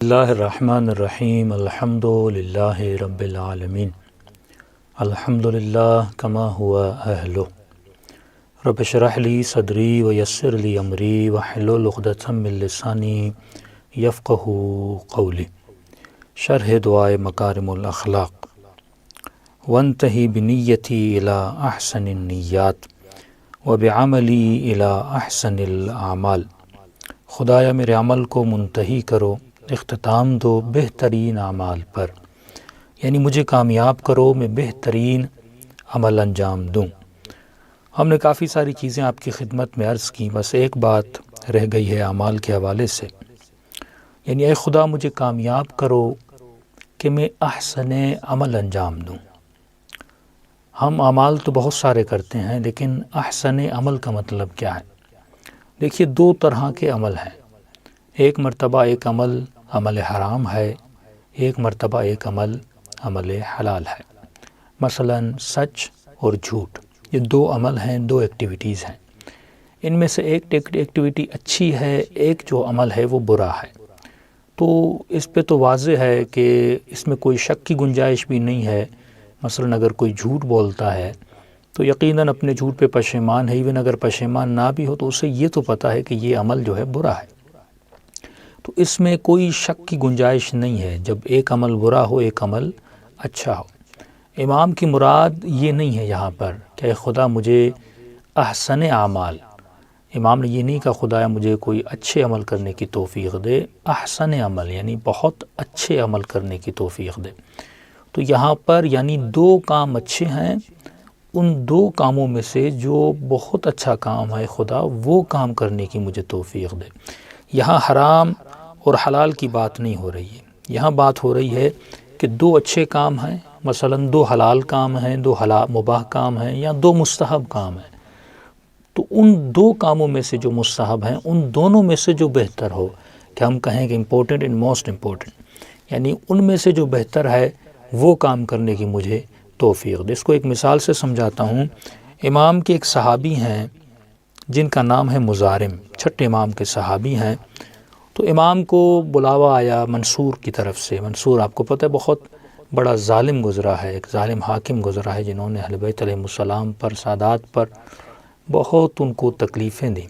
اللہ الرحمن الرحیم الحمد للہ رب العالمین الحمد للہ کما ہوا اہلہ رب اشرح لی صدری ویسر لی امری واحلل عقدۃ من لسانی یفقہوا قولی شرح دعائے مکارم الاخلاق وانتہی بنیتی الی احسن النیات وبعملی الی احسن الاعمال۔ خدایا میرے عمل کو منتہی کرو، اختتام دو بہترین اعمال پر، یعنی مجھے کامیاب کرو، میں بہترین عمل انجام دوں۔ ہم نے کافی ساری چیزیں آپ کی خدمت میں عرض کی، بس ایک بات رہ گئی ہے اعمال کے حوالے سے، یعنی اے خدا مجھے کامیاب کرو کہ میں احسن عمل انجام دوں۔ ہم اعمال تو بہت سارے کرتے ہیں، لیکن احسن عمل کا مطلب کیا ہے؟ دیکھیے، دو طرح کے عمل ہیں۔ ایک مرتبہ ایک عمل عمل حرام ہے، ایک مرتبہ ایک عمل عمل حلال ہے۔ مثلا سچ اور جھوٹ، یہ دو عمل ہیں، دو ایکٹیویٹیز ہیں۔ ان میں سے ایک ایکٹیویٹی اچھی ہے، ایک جو عمل ہے وہ برا ہے۔ تو اس پہ تو واضح ہے کہ اس میں کوئی شک کی گنجائش بھی نہیں ہے۔ مثلا اگر کوئی جھوٹ بولتا ہے تو یقیناً اپنے جھوٹ پہ پشیمان ہے، ایون اگر پشیمان نہ بھی ہو تو اسے یہ تو پتہ ہے کہ یہ عمل جو ہے برا ہے۔ تو اس میں کوئی شک کی گنجائش نہیں ہے جب ایک عمل برا ہو ایک عمل اچھا ہو۔ امام کی مراد یہ نہیں ہے یہاں پر کہ اے خدا مجھے احسن اعمال، امام نے یہ نہیں کہا خدایا مجھے کوئی اچھے عمل کرنے کی توفیق دے، احسن عمل یعنی بہت اچھے عمل کرنے کی توفیق دے۔ تو یہاں پر یعنی دو کام اچھے ہیں، ان دو کاموں میں سے جو بہت اچھا کام ہے خدا وہ کام کرنے کی مجھے توفیق دے۔ یہاں حرام اور حلال کی بات نہیں ہو رہی ہے، یہاں بات ہو رہی ہے کہ دو اچھے کام ہیں، مثلا دو حلال کام ہیں، دو مباح کام ہیں یا دو مستحب کام ہیں۔ تو ان دو کاموں میں سے جو مستحب ہیں ان دونوں میں سے جو بہتر ہو، کہ ہم کہیں کہ امپورٹنٹ اینڈ موسٹ امپورٹنٹ، یعنی ان میں سے جو بہتر ہے وہ کام کرنے کی مجھے توفیق دے۔ اس کو ایک مثال سے سمجھاتا ہوں۔ امام کے ایک صحابی ہیں جن کا نام ہے مزارم، چھٹے امام کے صحابی ہیں۔ تو امام کو بلاوا آیا منصور کی طرف سے۔ منصور آپ کو پتہ ہے بہت بڑا ظالم گزرا ہے، ایک ظالم حاکم گزرا ہے جنہوں نے اہل بیت علیہ السلام پر، سادات پر بہت ان کو تکلیفیں دیں۔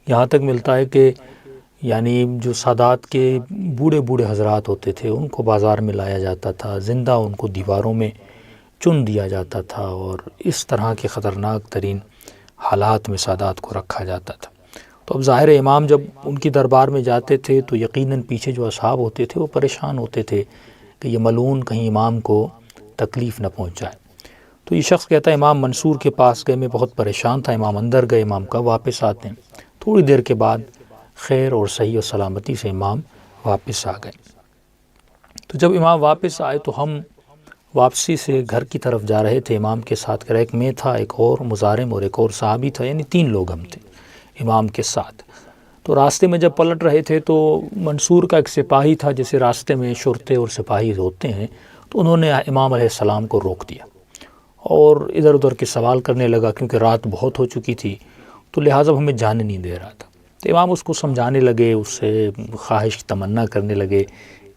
یہاں تک ملتا ہے کہ یعنی جو سادات کے بوڑھے بوڑھے حضرات ہوتے تھے ان کو بازار میں لایا جاتا تھا، زندہ ان کو دیواروں میں چن دیا جاتا تھا، اور اس طرح کے خطرناک ترین حالات میں سادات کو رکھا جاتا تھا۔ تو اب ظاہر امام جب ان کی دربار میں جاتے تھے تو یقیناً پیچھے جو اصحاب ہوتے تھے وہ پریشان ہوتے تھے کہ یہ ملعون کہیں امام کو تکلیف نہ پہنچائے۔ تو یہ شخص کہتا ہے امام منصور کے پاس گئے، میں بہت پریشان تھا، امام اندر گئے، امام کا واپس آتے ہیں۔ تھوڑی دیر کے بعد خیر اور صحیح و سلامتی سے امام واپس آ گئے۔ تو جب امام واپس آئے تو ہم واپسی سے گھر کی طرف جا رہے تھے امام کے ساتھ، ایک میں تھا، ایک اور مزارم اور ایک اور صحابی تھا، یعنی 3 لوگ ہم تھے امام کے ساتھ۔ تو راستے میں جب پلٹ رہے تھے تو منصور کا ایک سپاہی تھا، جیسے راستے میں شرطے اور سپاہی ہوتے ہیں، تو انہوں نے امام علیہ السلام کو روک دیا اور ادھر ادھر کے سوال کرنے لگا، کیونکہ رات بہت ہو چکی تھی تو لہٰذا ہمیں جانے نہیں دے رہا تھا۔ تو امام اس کو سمجھانے لگے، اس سے خواہش تمنا کرنے لگے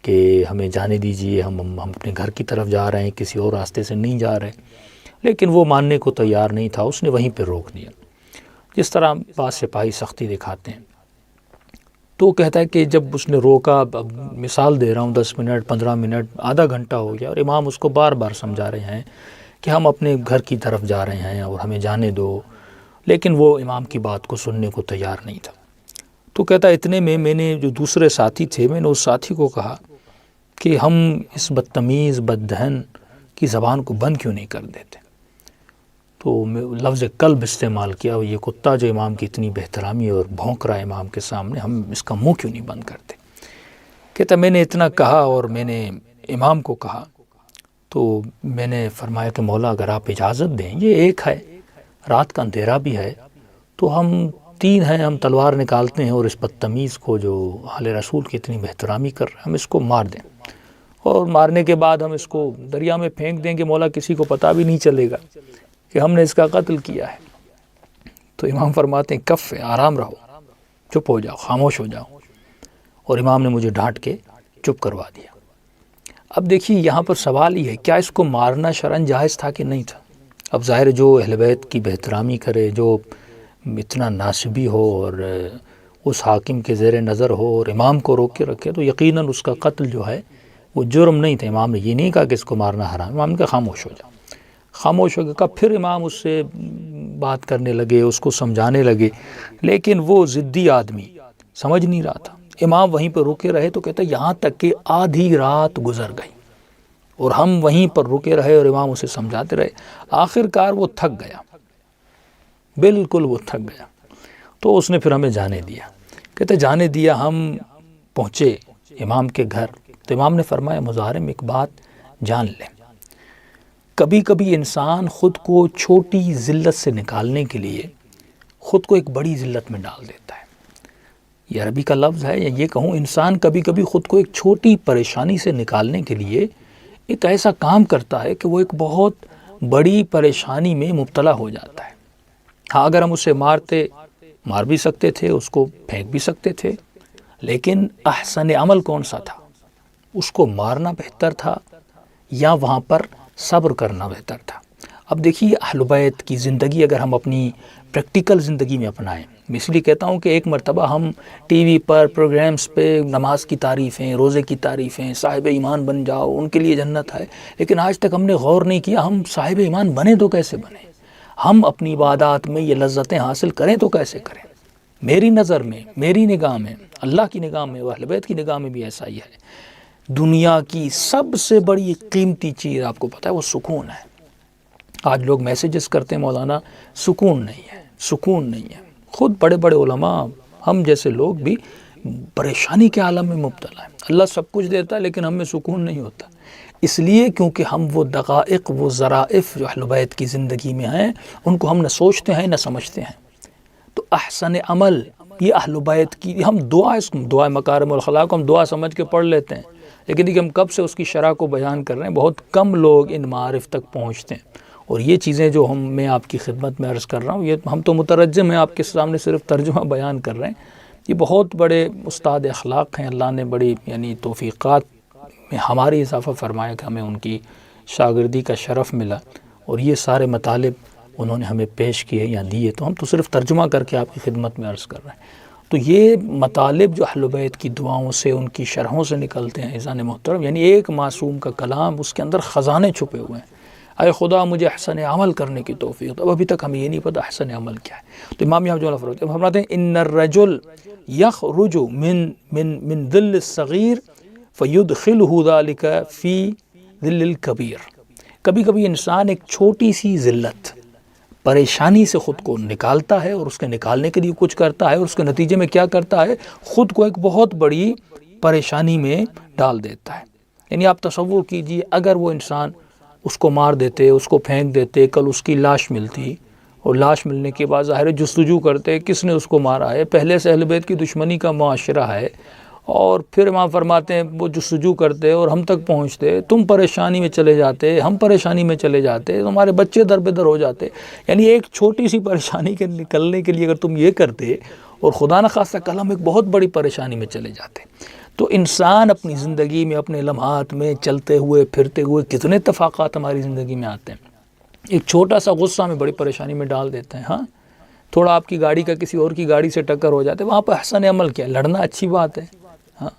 کہ ہمیں جانے دیجیے، ہم اپنے گھر کی طرف جا رہے ہیں، کسی اور راستے سے نہیں جا رہے، لیکن وہ ماننے کو تیار نہیں تھا، اس نے وہیں پہ روک دیا۔ جس طرح بعض سپاہی سختی دکھاتے ہیں۔ تو کہتا ہے کہ جب اس نے روکا، اب مثال دے رہا ہوں، 10 منٹ 15 منٹ آدھا گھنٹہ ہو گیا، اور امام اس کو بار بار سمجھا رہے ہیں کہ ہم اپنے گھر کی طرف جا رہے ہیں اور ہمیں جانے دو، لیکن وہ امام کی بات کو سننے کو تیار نہیں تھا۔ تو کہتا ہے اتنے میں نے جو دوسرے ساتھی تھے، میں نے اس ساتھی کو کہا کہ ہم اس بدتمیز بددہن کی زبان کو بند کیوں نہیں کر دیتے؟ تو میں لفظ قلب استعمال کیا، یہ کتا جو امام کی اتنی بہترامی اور بھونک رہا ہے امام کے سامنے، ہم اس کا منہ کیوں نہیں بند کرتے؟ کہتا میں نے اتنا کہا اور میں نے امام کو کہا تو میں نے فرمایا کہ مولا اگر آپ اجازت دیں، یہ ایک ہے، رات کا اندھیرا بھی ہے، تو ہم 3 ہیں، ہم تلوار نکالتے ہیں اور اس بدتمیز کو جو اہل رسول کی اتنی بہترامی کر رہے ہیں ہم اس کو مار دیں، اور مارنے کے بعد ہم اس کو دریا میں پھینک دیں گے، مولا کسی کو پتہ بھی نہیں چلے گا کہ ہم نے اس کا قتل کیا ہے۔ تو امام فرماتے ہیں کف ہے، آرام رہو، چپ ہو جاؤ، خاموش ہو جاؤ۔ اور امام نے مجھے ڈانٹ کے چپ کروا دیا۔ اب دیکھیے یہاں پر سوال یہ ہے، کیا اس کو مارنا شرعاً جائز تھا کہ نہیں تھا؟ اب ظاہر جو اہل بیت کی بہترامی کرے، جو اتنا ناسبی ہو اور اس حاکم کے زیر نظر ہو اور امام کو روک کے رکھے، تو یقیناً اس کا قتل جو ہے وہ جرم نہیں تھا۔ امام نے یہ نہیں کہا کہ اس کو مارنا حرام، امام نے کہا خاموش ہو جاؤ، خاموش ہو گیا۔ پھر امام اس سے بات کرنے لگے، اس کو سمجھانے لگے، لیکن وہ ضدی آدمی سمجھ نہیں رہا تھا۔ امام وہیں پر رکے رہے تو کہتا ہے یہاں تک کہ آدھی رات گزر گئی اور ہم وہیں پر رکے رہے اور امام اسے سمجھاتے رہے۔ آخر کار وہ تھک گیا، بالکل وہ تھک گیا، تو اس نے پھر ہمیں جانے دیا۔ کہتے جانے دیا، ہم پہنچے امام کے گھر، تو امام نے فرمایا مظاہرم ایک بات جان لیں، کبھی کبھی انسان خود کو چھوٹی ذلت سے نکالنے کے لیے خود کو ایک بڑی ذلت میں ڈال دیتا ہے۔ یہ عربی کا لفظ ہے، یا یہ کہوں انسان کبھی کبھی خود کو ایک چھوٹی پریشانی سے نکالنے کے لیے ایک ایسا کام کرتا ہے کہ وہ ایک بہت بڑی پریشانی میں مبتلا ہو جاتا ہے۔ ہاں اگر ہم اسے مار بھی سکتے تھے، اس کو پھینک بھی سکتے تھے، لیکن احسن عمل کون سا تھا؟ اس کو مارنا بہتر تھا یا وہاں پر صبر کرنا بہتر تھا؟ اب دیکھیے اہل بیت کی زندگی اگر ہم اپنی پریکٹیکل زندگی میں اپنائیں، میں اس لیے کہتا ہوں کہ ایک مرتبہ ہم ٹی وی پر پروگرامز پہ نماز کی تعریفیں، روزے کی تعریفیں، صاحب ایمان بن جاؤ ان کے لیے جنت ہے، لیکن آج تک ہم نے غور نہیں کیا ہم صاحب ایمان بنے تو کیسے بنے؟ ہم اپنی عبادات میں یہ لذتیں حاصل کریں تو کیسے کریں؟ میری نظر میں، میری نگاہ میں، اللہ کی نگاہ میں، اہل بیت کی نگاہ میں بھی ایسا ہی ہے۔ دنیا کی سب سے بڑی قیمتی چیز آپ کو پتہ ہے وہ سکون ہے۔ آج لوگ میسیجز کرتے ہیں مولانا سکون نہیں ہے، سکون نہیں ہے۔ خود بڑے بڑے علماء، ہم جیسے لوگ بھی پریشانی کے عالم میں مبتلا ہیں۔ اللہ سب کچھ دیتا ہے لیکن ہم میں سکون نہیں ہوتا، اس لیے کیونکہ ہم وہ دقائق، وہ ظرائف جو اہل بیت کی زندگی میں ہیں ان کو ہم نہ سوچتے ہیں نہ سمجھتے ہیں۔ تو احسن عمل یہ اہل بیت کی، ہم دعا مکارم الاخلاق ہم دعا سمجھ کے پڑھ لیتے ہیں، لیکن دیکھیے ہم کب سے اس کی شرح کو بیان کر رہے ہیں، بہت کم لوگ ان معارف تک پہنچتے ہیں۔ اور یہ چیزیں جو میں آپ کی خدمت میں عرض کر رہا ہوں، یہ ہم تو مترجم ہیں، آپ کے سامنے صرف ترجمہ بیان کر رہے ہیں۔ یہ بہت بڑے استاد اخلاق ہیں، اللہ نے بڑی توفیقات میں ہماری اضافہ فرمایا کہ ہمیں ان کی شاگردی کا شرف ملا، اور یہ سارے مطالب انہوں نے ہمیں پیش کیے یا دیے، تو ہم تو صرف ترجمہ کر کے آپ کی خدمت میں عرض کر رہے ہیں۔ تو یہ مطالب جو اہل بیت کی دعاؤں سے، ان کی شرحوں سے نکلتے ہیں عزیزان محترم، یعنی ایک معصوم کا کلام، اس کے اندر خزانے چھپے ہوئے ہیں۔ اے خدا مجھے احسن عمل کرنے کی توفیق، اب ابھی تک ہمیں یہ نہیں پتہ احسن عمل کیا ہے۔ تو امام یہاں جو فرماتے ہیں ان الرجل یخرج من ذل الصغیر فیدخلہ ذلک فی ذل الکبیر۔ کبھی کبھی انسان ایک چھوٹی سی ذلت، پریشانی سے خود کو نکالتا ہے، اور اس کے نکالنے کے لیے کچھ کرتا ہے، اور اس کے نتیجے میں کیا کرتا ہے؟ خود کو ایک بہت بڑی پریشانی میں ڈال دیتا ہے۔ یعنی آپ تصور کیجئے اگر وہ انسان اس کو مار دیتے، اس کو پھینک دیتے، کل اس کی لاش ملتی، اور لاش ملنے کے بعد ظاہر جستجو کرتے کس نے اس کو مارا ہے، پہلے سے اہل بیت کی دشمنی کا معاشرہ ہے، اور پھر امام فرماتے ہیں وہ جستجو کرتے اور ہم تک پہنچتے، تم پریشانی میں چلے جاتے، ہم پریشانی میں چلے جاتے، تمہارے بچے در بدر ہو جاتے۔ یعنی ایک چھوٹی سی پریشانی کے نکلنے کے لیے اگر تم یہ کرتے اور خدا نخواستہ کل ہم ایک بہت بڑی پریشانی میں چلے جاتے۔ تو انسان اپنی زندگی میں، اپنے لمحات میں چلتے ہوئے پھرتے ہوئے کتنے اتفاقات ہماری زندگی میں آتے ہیں، ایک چھوٹا سا غصہ ہمیں بڑی پریشانی میں ڈال دیتے ہیں۔ ہاں تھوڑا آپ کی گاڑی کا کسی اور کی گاڑی سے ٹکر ہو جاتے، وہاں پہ احسن عمل کیا، لڑنا اچھی بات ہے، ہاں،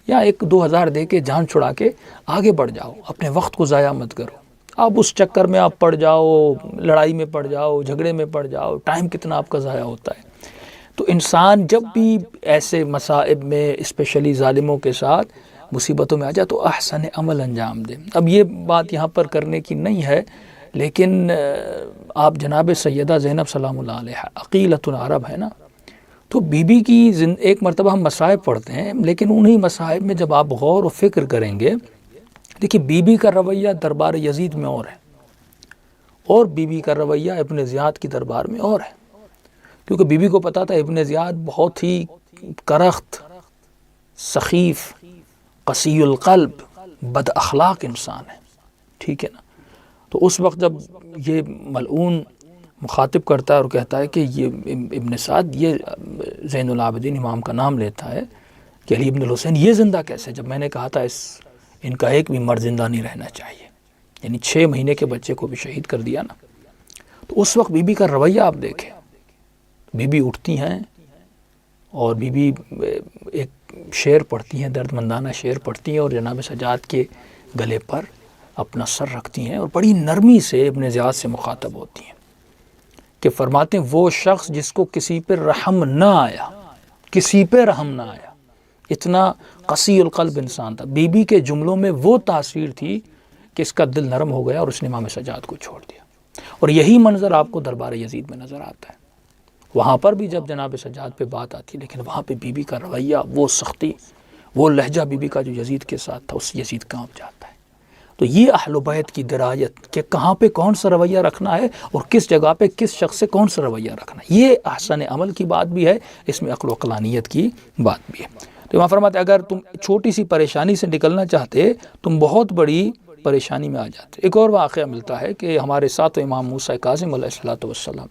یا 1-2 ہزار دے کے جان چھڑا کے آگے بڑھ جاؤ، اپنے وقت کو ضائع مت کرو۔ اب اس چکر میں آپ پڑ جاؤ، لڑائی میں پڑ جاؤ، جھگڑے میں پڑ جاؤ، ٹائم کتنا آپ کا ضائع ہوتا ہے۔ تو انسان جب بھی ایسے مصائب میں، اسپیشلی ظالموں کے ساتھ مصیبتوں میں آ جائے تو احسن عمل انجام دے۔ اب یہ بات یہاں پر کرنے کی نہیں ہے، لیکن آپ جناب سیدہ زینب سلام اللہ علیہ عقیلۃ العرب ہے نا، تو بی بی کی ایک مرتبہ ہم مصائب پڑھتے ہیں، لیکن انہی مصائب میں جب آپ غور و فکر کریں گے، دیکھیے بی بی کا رویہ دربار یزید میں اور ہے، اور بی بی کا رویہ ابن زیاد کی دربار میں اور ہے، کیونکہ بی بی کو پتا تھا ابن زیاد بہت ہی کرخت، سخیف، قسی القلب، بد اخلاق انسان ہے، ٹھیک ہے نا۔ تو اس وقت جب یہ ملعون مخاطب کرتا ہے اور کہتا ہے کہ یہ ابن سعد، یہ زین العابدین امام کا نام لیتا ہے، کہ علی ابن الحسین یہ زندہ کیسے، جب میں نے کہا تھا ان کا ایک بھی مرد زندہ نہیں رہنا چاہیے، یعنی 6 مہینے کے بچے کو بھی شہید کر دیا نا۔ تو اس وقت بی بی کا رویہ آپ دیکھیں، بی بی اٹھتی ہیں اور بی بی ایک شعر پڑھتی ہیں، درد مندانہ شعر پڑھتی ہیں، اور جناب سجاد کے گلے پر اپنا سر رکھتی ہیں اور بڑی نرمی سے ابن زیاد سے مخاطب ہوتی ہیں کہ فرماتے ہیں وہ شخص جس کو کسی پہ رحم نہ آیا، کسی پہ رحم نہ آیا، اتنا قسی القلب انسان تھا۔ بی بی کے جملوں میں وہ تاثیر تھی کہ اس کا دل نرم ہو گیا اور اس نے امام سجاد کو چھوڑ دیا۔ اور یہی منظر آپ کو دربار یزید میں نظر آتا ہے۔ وہاں پر بھی جب جناب سجاد پہ بات آتی، لیکن وہاں پہ بی بی کا رویہ، وہ سختی، وہ لہجہ بی بی کا جو یزید کے ساتھ تھا، اس یزید کانپ جاتا ہے۔ تو یہ اہل بیت کی درایت کہ کہاں پہ کون سا رویہ رکھنا ہے اور کس جگہ پہ کس شخص سے کون سا رویہ رکھنا ہے، یہ احسن عمل کی بات بھی ہے، اس میں عقل و عقلانیت کی بات بھی ہے۔ تو وہاں فرماتے ہیں اگر تم چھوٹی سی پریشانی سے نکلنا چاہتے، تم بہت بڑی پریشانی میں آ جاتے۔ ایک اور واقعہ ملتا ہے کہ ہمارے ساتھ امام موسیٰ کاظم علیہ السلام،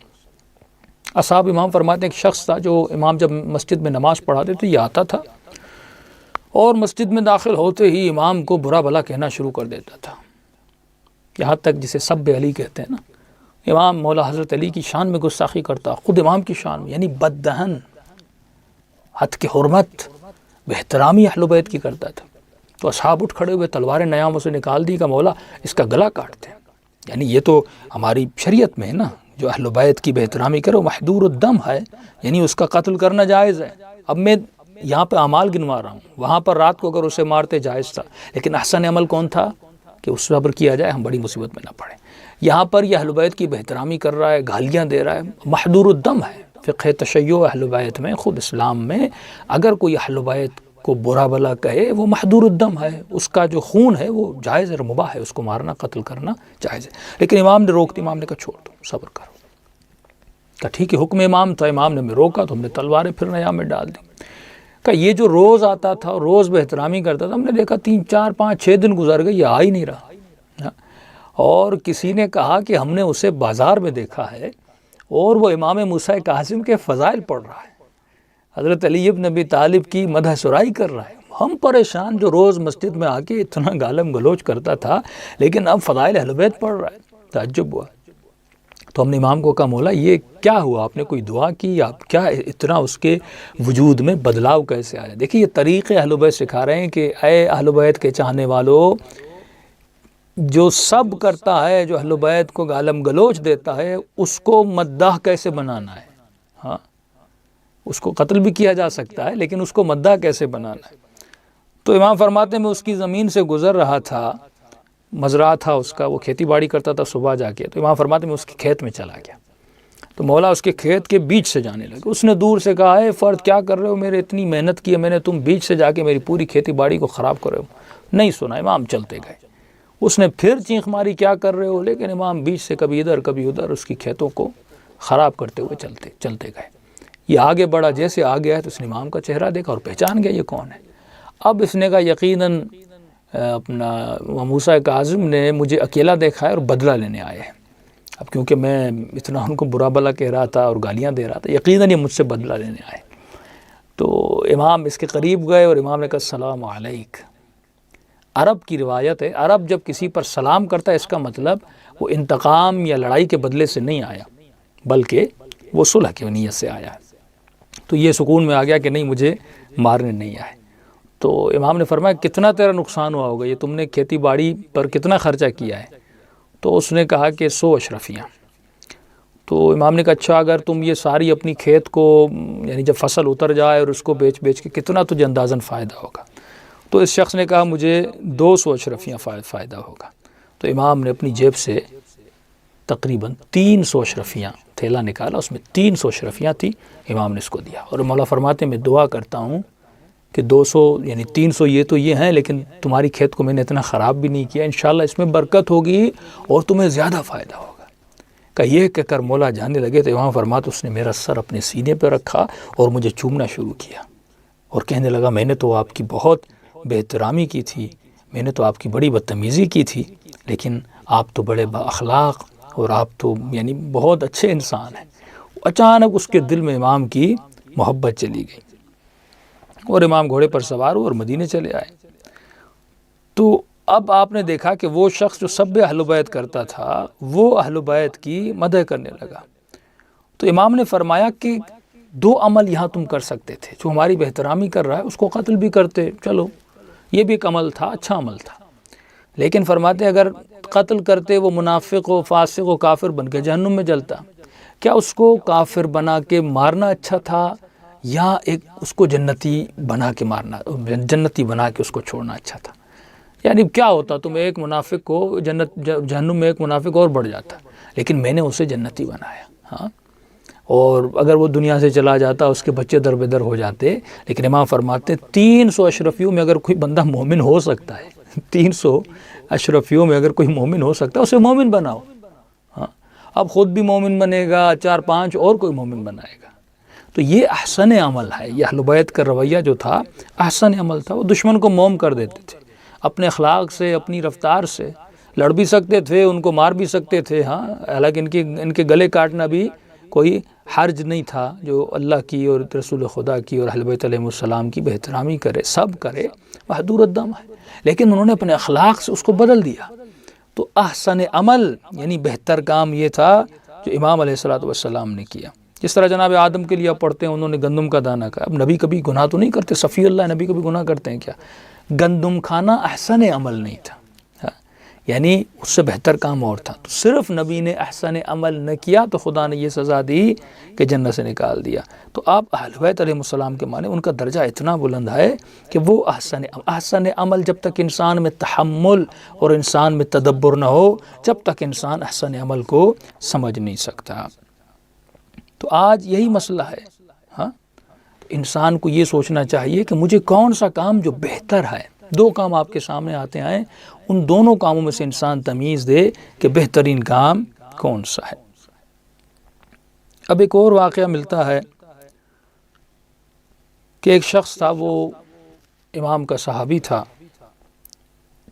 اصحاب امام فرماتے ہیں ایک شخص تھا جو امام جب مسجد میں نماز پڑھاتے تو یہ آتا تھا اور مسجد میں داخل ہوتے ہی امام کو برا بھلا کہنا شروع کر دیتا تھا، یہاں تک جسے سب علی کہتے ہیں نا، امام مولا حضرت علی کی شان میں گستاخی کرتا، خود امام کی شان میں، یعنی بددہن، حد کی حرمت، بہترامی اہل بیت کی کرتا تھا۔ تو اصحاب اٹھ کھڑے ہوئے، تلواریں نیاموں سے نکال دی کہ مولا اس کا گلا کاٹتے ہیں، یعنی یہ تو ہماری شریعت میں ہے نا، جو اہل بیت کی بہترامی کرے وہ محدور الدم ہے، یعنی اس کا قتل کرنا جائز ہے۔ اب میں یہاں پہ اعمال گنوا رہا ہوں، وہاں پر رات کو اگر اسے مارتے جائز تھا، لیکن احسن عمل کون تھا کہ اس صبر کیا جائے، ہم بڑی مصیبت میں نہ پڑیں۔ یہاں پر یہ اہل بیت کی بہترامی کر رہا ہے، گالیاں دے رہا ہے، محدور الدم ہے۔ فقہ تشیع اہل بیت میں، خود اسلام میں، اگر کوئی اہل بیت کو برا بھلا کہے وہ محدور الدم ہے، اس کا جو خون ہے وہ جائز اور مباح ہے، اس کو مارنا، قتل کرنا جائز ہے۔ لیکن امام نے روک دی، امام نے کہا چھوڑ دو، صبر کرو۔ کہا ٹھیک ہے، حکم امام تھا، امام نے ہمیں روکا تو ہم نے تلواریں پھر نیام میں ڈال دی۔ کہ یہ جو روز آتا تھا، روز بہترامی کرتا تھا، ہم نے دیکھا 3 4 5 6 دن گزر گئے، یہ آ ہی نہیں رہا۔ اور کسی نے کہا کہ ہم نے اسے بازار میں دیکھا ہے اور وہ امام موسیٰ کاظم کے فضائل پڑھ رہا ہے، حضرت علی ابن ابی طالب کی مدح سرائی کر رہا ہے۔ ہم پریشان، جو روز مسجد میں آ کے اتنا گالم گلوچ کرتا تھا، لیکن اب فضائل اہل بیت پڑھ رہا ہے، تعجب ہوا۔ تو ہم نے امام کو کہا مولا یہ کیا ہوا، آپ نے کوئی دعا کی، آپ کیا اتنا اس کے وجود میں بدلاؤ کیسے آیا؟ دیکھیے یہ طریقے اہل بیت سکھا رہے ہیں کہ اے اہل بیت کے چاہنے والو، جو سب کرتا ہے، جو اہل بیت کو گالم گلوچ دیتا ہے، اس کو مداح کیسے بنانا ہے۔ ہاں، اس کو قتل بھی کیا جا سکتا ہے، لیکن اس کو مداح کیسے بنانا ہے۔ تو امام فرماتے ہیں میں اس کی زمین سے گزر رہا تھا، مزرعہ تھا اس کا، وہ کھیتی باڑی کرتا تھا صبح جا کے، تو امام فرماتے ہیں میں اس کے کھیت میں چلا گیا، تو مولا اس کے کھیت کے بیچ سے جانے لگے۔ اس نے دور سے کہا اے فرد کیا کر رہے ہو، میرے اتنی محنت کی ہے میں نے، تم بیچ سے جا کے میری پوری کھیتی باڑی کو خراب کر رہے ہو۔ نہیں سنا، امام چلتے گئے۔ اس نے پھر چیخ ماری کیا کر رہے ہو، لیکن امام بیچ سے کبھی ادھر کبھی ادھر اس کی کھیتوں کو خراب کرتے ہوئے چلتے گئے۔ یہ آگے بڑھا، جیسے آگے آیا تو اس نے امام کا چہرہ دیکھا اور پہچان گیا یہ کون ہے۔ اب اس نے کہا یقیناً اپنا موسیٰ کاظم نے مجھے اکیلا دیکھا ہے اور بدلہ لینے آئے ہیں۔ اب کیونکہ میں اتنا ان کو برا بلا کہہ رہا تھا اور گالیاں دے رہا تھا، یقیناً یہ مجھ سے بدلہ لینے آئے۔ تو امام اس کے قریب گئے اور امام نے کہا السلام علیک۔ عرب کی روایت ہے، عرب جب کسی پر سلام کرتا ہے اس کا مطلب وہ انتقام یا لڑائی کے بدلے سے نہیں آیا، بلکہ وہ صلح کی نیت سے آیا ہے۔ تو یہ سکون میں آ گیا کہ نہیں مجھے مارنے نہیں آئے۔ تو امام نے فرمایا کتنا تیرا نقصان ہوا ہوگا، یہ تم نے کھیتی باڑی پر کتنا خرچہ کیا ہے؟ تو اس نے کہا کہ 100 اشرفیاں۔ تو امام نے کہا اچھا اگر تم یہ ساری اپنی کھیت کو، یعنی جب فصل اتر جائے اور اس کو بیچ کے کتنا تجھے اندازاً فائدہ ہوگا؟ تو اس شخص نے کہا مجھے 200 اشرفیاں فائدہ ہوگا۔ تو امام نے اپنی جیب سے تقریباً 300 اشرفیاں تھیلا نکالا، اس میں 300 اشرفیاں تھی، امام نے اس کو دیا۔ اور مولا فرماتے ہیں میں دعا کرتا ہوں کہ 200 یعنی 300 یہ تو یہ ہیں، لیکن تمہاری کھیت کو میں نے اتنا خراب بھی نہیں کیا، انشاءاللہ اس میں برکت ہوگی اور تمہیں زیادہ فائدہ ہوگا۔ کہ یہ کہہ کر مولا جانے لگے تو امام فرماتے اس نے میرا سر اپنے سینے پہ رکھا اور مجھے چومنا شروع کیا اور کہنے لگا میں نے تو آپ کی بہت بے-احترامی کی تھی، میں نے تو آپ کی بڑی بدتمیزی کی تھی، لیکن آپ تو بڑے با اخلاق اور آپ تو یعنی بہت اچھے انسان ہیں۔ اچانک اس کے دل میں امام کی محبت چلی گئی اور امام گھوڑے پر سوار ہو اور مدینے چلے آئے۔ تو اب آپ نے دیکھا کہ وہ شخص جو سب اہل بیت کرتا تھا وہ اہل بیت کی مدح کرنے لگا۔ تو امام نے فرمایا کہ 2 عمل یہاں تم کر سکتے تھے، جو ہماری بہترامی کر رہا ہے اس کو قتل بھی کرتے، چلو یہ بھی ایک عمل تھا، اچھا عمل تھا، لیکن فرماتے اگر قتل کرتے وہ منافق و فاسق و کافر بن کے جہنم میں جلتا، کیا اس کو کافر بنا کے مارنا اچھا تھا یا ایک اس کو جنتی بنا کے مارنا، جنتی بنا کے اس کو چھوڑنا اچھا تھا؟ یعنی کیا ہوتا تم ایک منافق کو جہنم میں ایک منافق اور بڑھ جاتا، لیکن میں نے اسے جنتی بنایا، ہاں، اور اگر وہ دنیا سے چلا جاتا اس کے بچے در بدر ہو جاتے، لیکن امام فرماتے 300 اشرفیوں میں اگر کوئی بندہ مومن ہو سکتا ہے، 300 اشرفیوں میں اگر کوئی مومن ہو سکتا ہے اسے مومن بناؤ، ہاں، اب خود بھی مومن بنے گا، 4-5 اور کوئی مومن بنائے گا۔ تو یہ احسن عمل ہے، یہ اہل بیت کا رویہ جو تھا احسن عمل تھا۔ وہ دشمن کو موم کر دیتے تھے اپنے اخلاق سے، اپنی رفتار سے، لڑ بھی سکتے تھے، ان کو مار بھی سکتے تھے، ہاں، حالانکہ ان کے گلے کاٹنا بھی کوئی حرج نہیں تھا، جو اللہ کی اور رسول خدا کی اور اہل بیت علیہ السلام کی بہترامی کرے، سب کرے، محدور الدم ہے، لیکن انہوں نے اپنے اخلاق سے اس کو بدل دیا۔ تو احسن عمل یعنی بہتر کام یہ تھا جو امام علیہ السلام نے کیا۔ جس طرح جناب آدم کے لیے آپ پڑھتے ہیں انہوں نے گندم کا دانہ کھایا، اب نبی کبھی گناہ تو نہیں کرتے، صفی اللہ نبی کبھی گناہ کرتے ہیں کیا؟ گندم کھانا احسن عمل نہیں تھا، یعنی اس سے بہتر کام اور تھا، تو صرف نبی نے احسن عمل نہ کیا تو خدا نے یہ سزا دی کہ جنت سے نکال دیا۔ تو آپ اہل بیت علیہ السلام کے معنی ان کا درجہ اتنا بلند ہے کہ وہ احسن عمل جب تک انسان میں تحمل اور انسان میں تدبر نہ ہو، جب تک انسان احسن عمل کو سمجھ نہیں سکتا۔ تو آج یہی مسئلہ ہے، ہاں، انسان کو یہ سوچنا چاہیے کہ مجھے کون سا کام جو بہتر ہے، 2 کام آپ کے سامنے آتے ہیں، ان دونوں کاموں میں سے انسان تمیز دے کہ بہترین کام کون سا ہے۔ اب ایک اور واقعہ ملتا ہے کہ ایک شخص تھا، وہ امام کا صحابی تھا،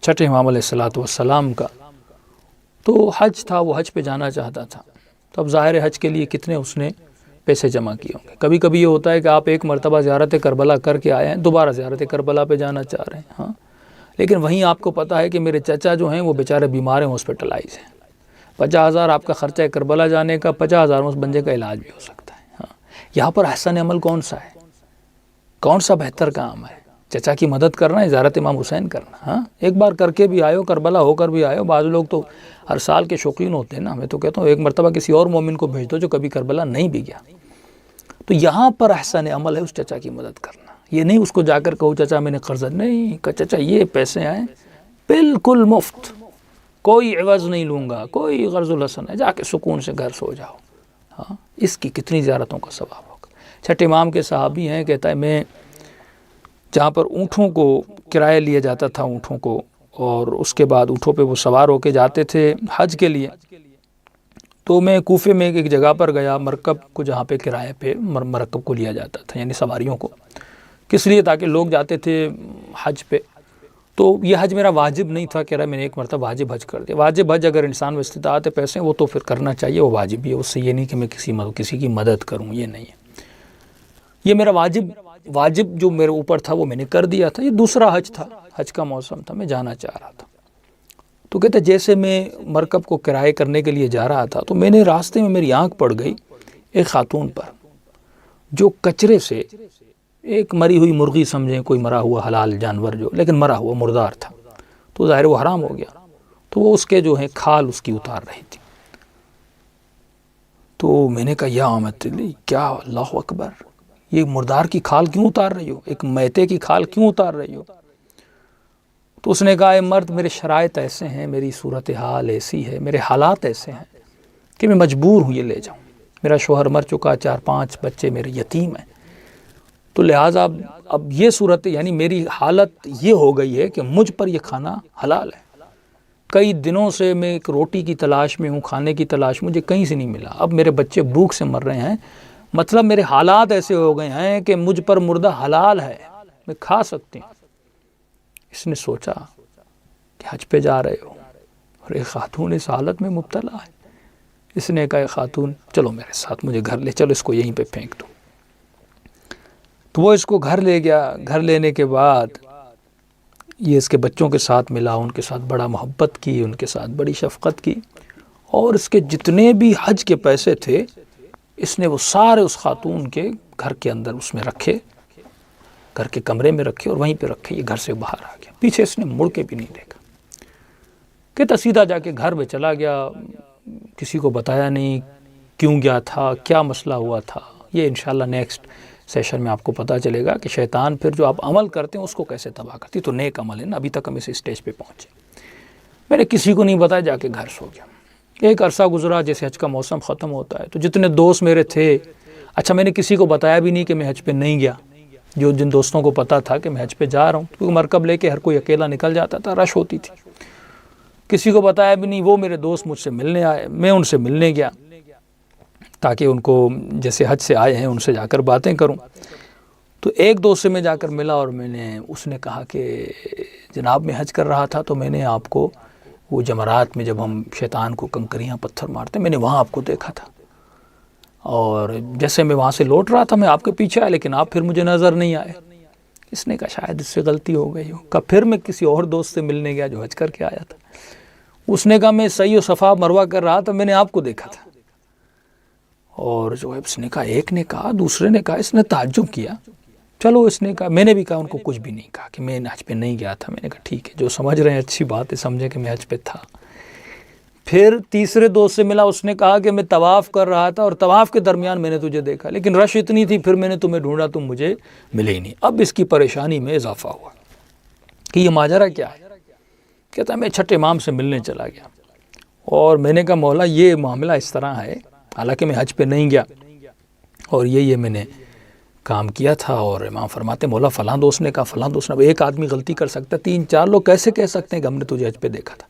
چھٹے امام علیہ السلام کا، تو حج تھا، وہ حج پہ جانا چاہتا تھا۔ تو اب ظاہر حج کے لیے کتنے اس نے پیسے جمع کیے ہوں گے۔ کبھی کبھی یہ ہوتا ہے کہ آپ ایک مرتبہ زیارت کربلا کر کے آئے ہیں، دوبارہ زیارت کربلا پہ جانا چاہ رہے ہیں، ہاں، لیکن وہیں آپ کو پتہ ہے کہ میرے چچا جو ہیں وہ بیچارے بیمار ہیں، ہاسپٹلائز ہیں، 50,000 آپ کا خرچہ ہے کربلا جانے کا، 50,000 اس بندے کا علاج بھی ہو سکتا ہے، ہاں۔ یہاں پر احسن عمل کون سا ہے، کون سا بہتر کام ہے؟ چچا کی مدد کرنا ہے، زیارت امام حسین کرنا، ہاں، ایک بار کر کے بھی آئے ہو، کربلا ہو کر بھی آئے ہو۔ بعض لوگ تو ہر سال کے شوقین ہوتے ہیں نا، میں تو کہتا ہوں ایک مرتبہ کسی اور مومن کو بھیج دو جو کبھی کربلا نہیں بھی گیا۔ تو یہاں پر احسن عمل ہے اس چچا کی مدد کرنا، یہ نہیں اس کو جا کر کہو چچا میں نے قرض نہیں، کہ چچا یہ پیسے آئیں بالکل مفت، کوئی عوض نہیں لوں گا، کوئی غرض الحسن ہے، جا کے سکون سے گھر سو جاؤ، ہاں، اس کی کتنی زیارتوں کا ثواب ہوگا۔ چھٹے امام کے صحابی ہیں، کہتا ہے میں جہاں پر اونٹوں کو کرایہ لیا جاتا تھا، اونٹوں کو، اور اس کے بعد اونٹوں پہ وہ سوار ہو کے جاتے تھے حج کے لیے، تو میں کوفے میں ایک جگہ پر گیا، مرکب کو جہاں پہ کرایہ پہ مرکب کو لیا جاتا تھا، یعنی سواریوں کو، کس لیے؟ تاکہ لوگ جاتے تھے حج پہ۔ تو یہ حج میرا واجب نہیں تھا، کہہ رہا میں نے ایک مرتبہ واجب حج کر دیا۔ واجب حج اگر انسان میں استطاعت ہے، پیسے وہ تو پھر کرنا چاہیے، وہ واجب بھی ہے، اس سے یہ نہیں کہ میں کسی کی مدد کروں، یہ نہیں ہے، یہ میرا واجب جو میرے اوپر تھا وہ میں نے کر دیا تھا۔ یہ دوسرا حج تھا، حج کا موسم تھا، میں جانا چاہ رہا تھا۔ تو کہتے جیسے میں مرکب کو کرائے کرنے کے لیے جا رہا تھا تو میں نے راستے میں میری آنکھ پڑ گئی ایک خاتون پر، جو کچرے سے ایک مری ہوئی مرغی سمجھیں، کوئی مرا ہوا حلال جانور جو، لیکن مرا ہوا مردار تھا، تو ظاہر وہ حرام ہو گیا، تو وہ اس کے جو ہیں کھال اس کی اتار رہی تھی۔ تو میں نے کہا یا آمد علی، کیا اللہ اکبر، یہ مردار کی کھال کیوں اتار رہی ہو، ایک میتے کی کھال کیوں اتار رہی ہو؟ تو اس نے کہا اے مرد، میرے شرائط ایسے ہیں، میری صورتحال ایسی ہے، میرے حالات ایسے ہیں کہ میں مجبور ہوں یہ لے جاؤں، میرا شوہر مر چکا، 4-5 بچے میرے یتیم ہیں، تو لہٰذا اب یہ صورت، یعنی میری حالت یہ ہو گئی ہے کہ مجھ پر یہ کھانا حلال ہے، کئی دنوں سے میں ایک روٹی کی تلاش میں ہوں، کھانے کی تلاش، مجھے کہیں سے نہیں ملا، اب میرے بچے بھوک سے مر رہے ہیں، مطلب میرے حالات ایسے ہو گئے ہیں کہ مجھ پر مردہ حلال ہے، میں کھا سکتی ہوں۔ اس نے سوچا کہ حج پہ جا رہے ہو اور ایک خاتون اس حالت میں مبتلا ہے، اس نے کہا خاتون چلو میرے ساتھ، مجھے گھر لے چلو، اس کو یہیں پہ پھینک دو۔ تو وہ اس کو گھر لے گیا. گھر لینے کے بعد یہ اس کے بچوں کے ساتھ ملا، ان کے ساتھ بڑا محبت کی، ان کے ساتھ بڑی شفقت کی، اور اس کے جتنے بھی حج کے پیسے تھے اس نے وہ سارے اس خاتون کے گھر کے اندر اس میں رکھے، گھر کے کمرے میں رکھے اور وہیں پہ رکھے. یہ گھر سے باہر آ گیا، پیچھے اس نے مڑ کے بھی نہیں دیکھا، کہ سیدھا جا کے گھر میں چلا گیا. کسی کو بتایا نہیں کیوں گیا تھا، کیا مسئلہ ہوا تھا. یہ انشاءاللہ نیکسٹ سیشن میں آپ کو پتہ چلے گا کہ شیطان پھر جو آپ عمل کرتے ہیں اس کو کیسے تباہ کرتی. تو نیک عمل ہے نا، ابھی تک ہم اس اسٹیج پہ پہنچے. میں نے کسی کو نہیں بتایا، جا کے گھر سو گیا. ایک عرصہ گزرا، جیسے حج کا موسم ختم ہوتا ہے تو جتنے دوست میرے تھے، اچھا میں نے کسی کو بتایا بھی نہیں کہ میں حج پہ نہیں گیا. جو جن دوستوں کو پتہ تھا کہ میں حج پہ جا رہا ہوں، کیونکہ مرکب لے کے ہر کوئی اکیلا نکل جاتا تھا، رش ہوتی تھی، کسی کو بتایا بھی نہیں. وہ میرے دوست مجھ سے ملنے آئے، میں ان سے ملنے گیا تاکہ ان کو جیسے حج سے آئے ہیں ان سے جا کر باتیں کروں. تو ایک دوست سے میں جا کر ملا اور اس نے کہا کہ جناب میں حج کر رہا تھا تو میں نے آپ کو وہ جمرات میں جب ہم شیطان کو کنکریاں پتھر مارتے میں نے وہاں آپ کو دیکھا تھا، اور جیسے میں وہاں سے لوٹ رہا تھا میں آپ کے پیچھے آیا لیکن آپ پھر مجھے نظر نہیں آئے. اس نے کہا شاید اس سے غلطی ہو گئی ہو. کہا پھر میں کسی اور دوست سے ملنے گیا جو حج کر کے آیا تھا. اس نے کہا میں صحیح و صفا مروہ کر رہا تھا، میں نے آپ کو دیکھا تھا. اور جو ہے اس نے کہا، ایک نے کہا، دوسرے نے کہا، اس نے تعجب کیا. چلو اس نے کہا، میں نے بھی کہا ان کو کچھ بھی نہیں کہا کہ میں حج پہ نہیں گیا تھا. میں نے کہا ٹھیک ہے، جو سمجھ رہے ہیں اچھی بات ہے، سمجھے کہ میں حج پہ تھا. پھر تیسرے دوست سے ملا، اس نے کہا کہ میں طواف کر رہا تھا اور طواف کے درمیان میں نے تجھے دیکھا لیکن رش اتنی تھی پھر میں نے تمہیں ڈھونڈا، تم مجھے ملے ہی نہیں. اب اس کی پریشانی میں اضافہ ہوا کہ یہ ماجرا کیا ہے. کہتا ہے میں چھٹے امام سے ملنے چلا گیا اور میں نے کہا مولا یہ معاملہ اس طرح ہے، حالانکہ میں حج پہ نہیں گیا اور یہ میں نے کام کیا تھا. اور امام فرماتے مولا فلاں دوست نے کہا، فلاں دوست نے. ایک آدمی غلطی کر سکتا ہے، 3-4 لوگ کیسے کہہ سکتے ہیں کہ ہم نے تجھے حج پہ دیکھا تھا.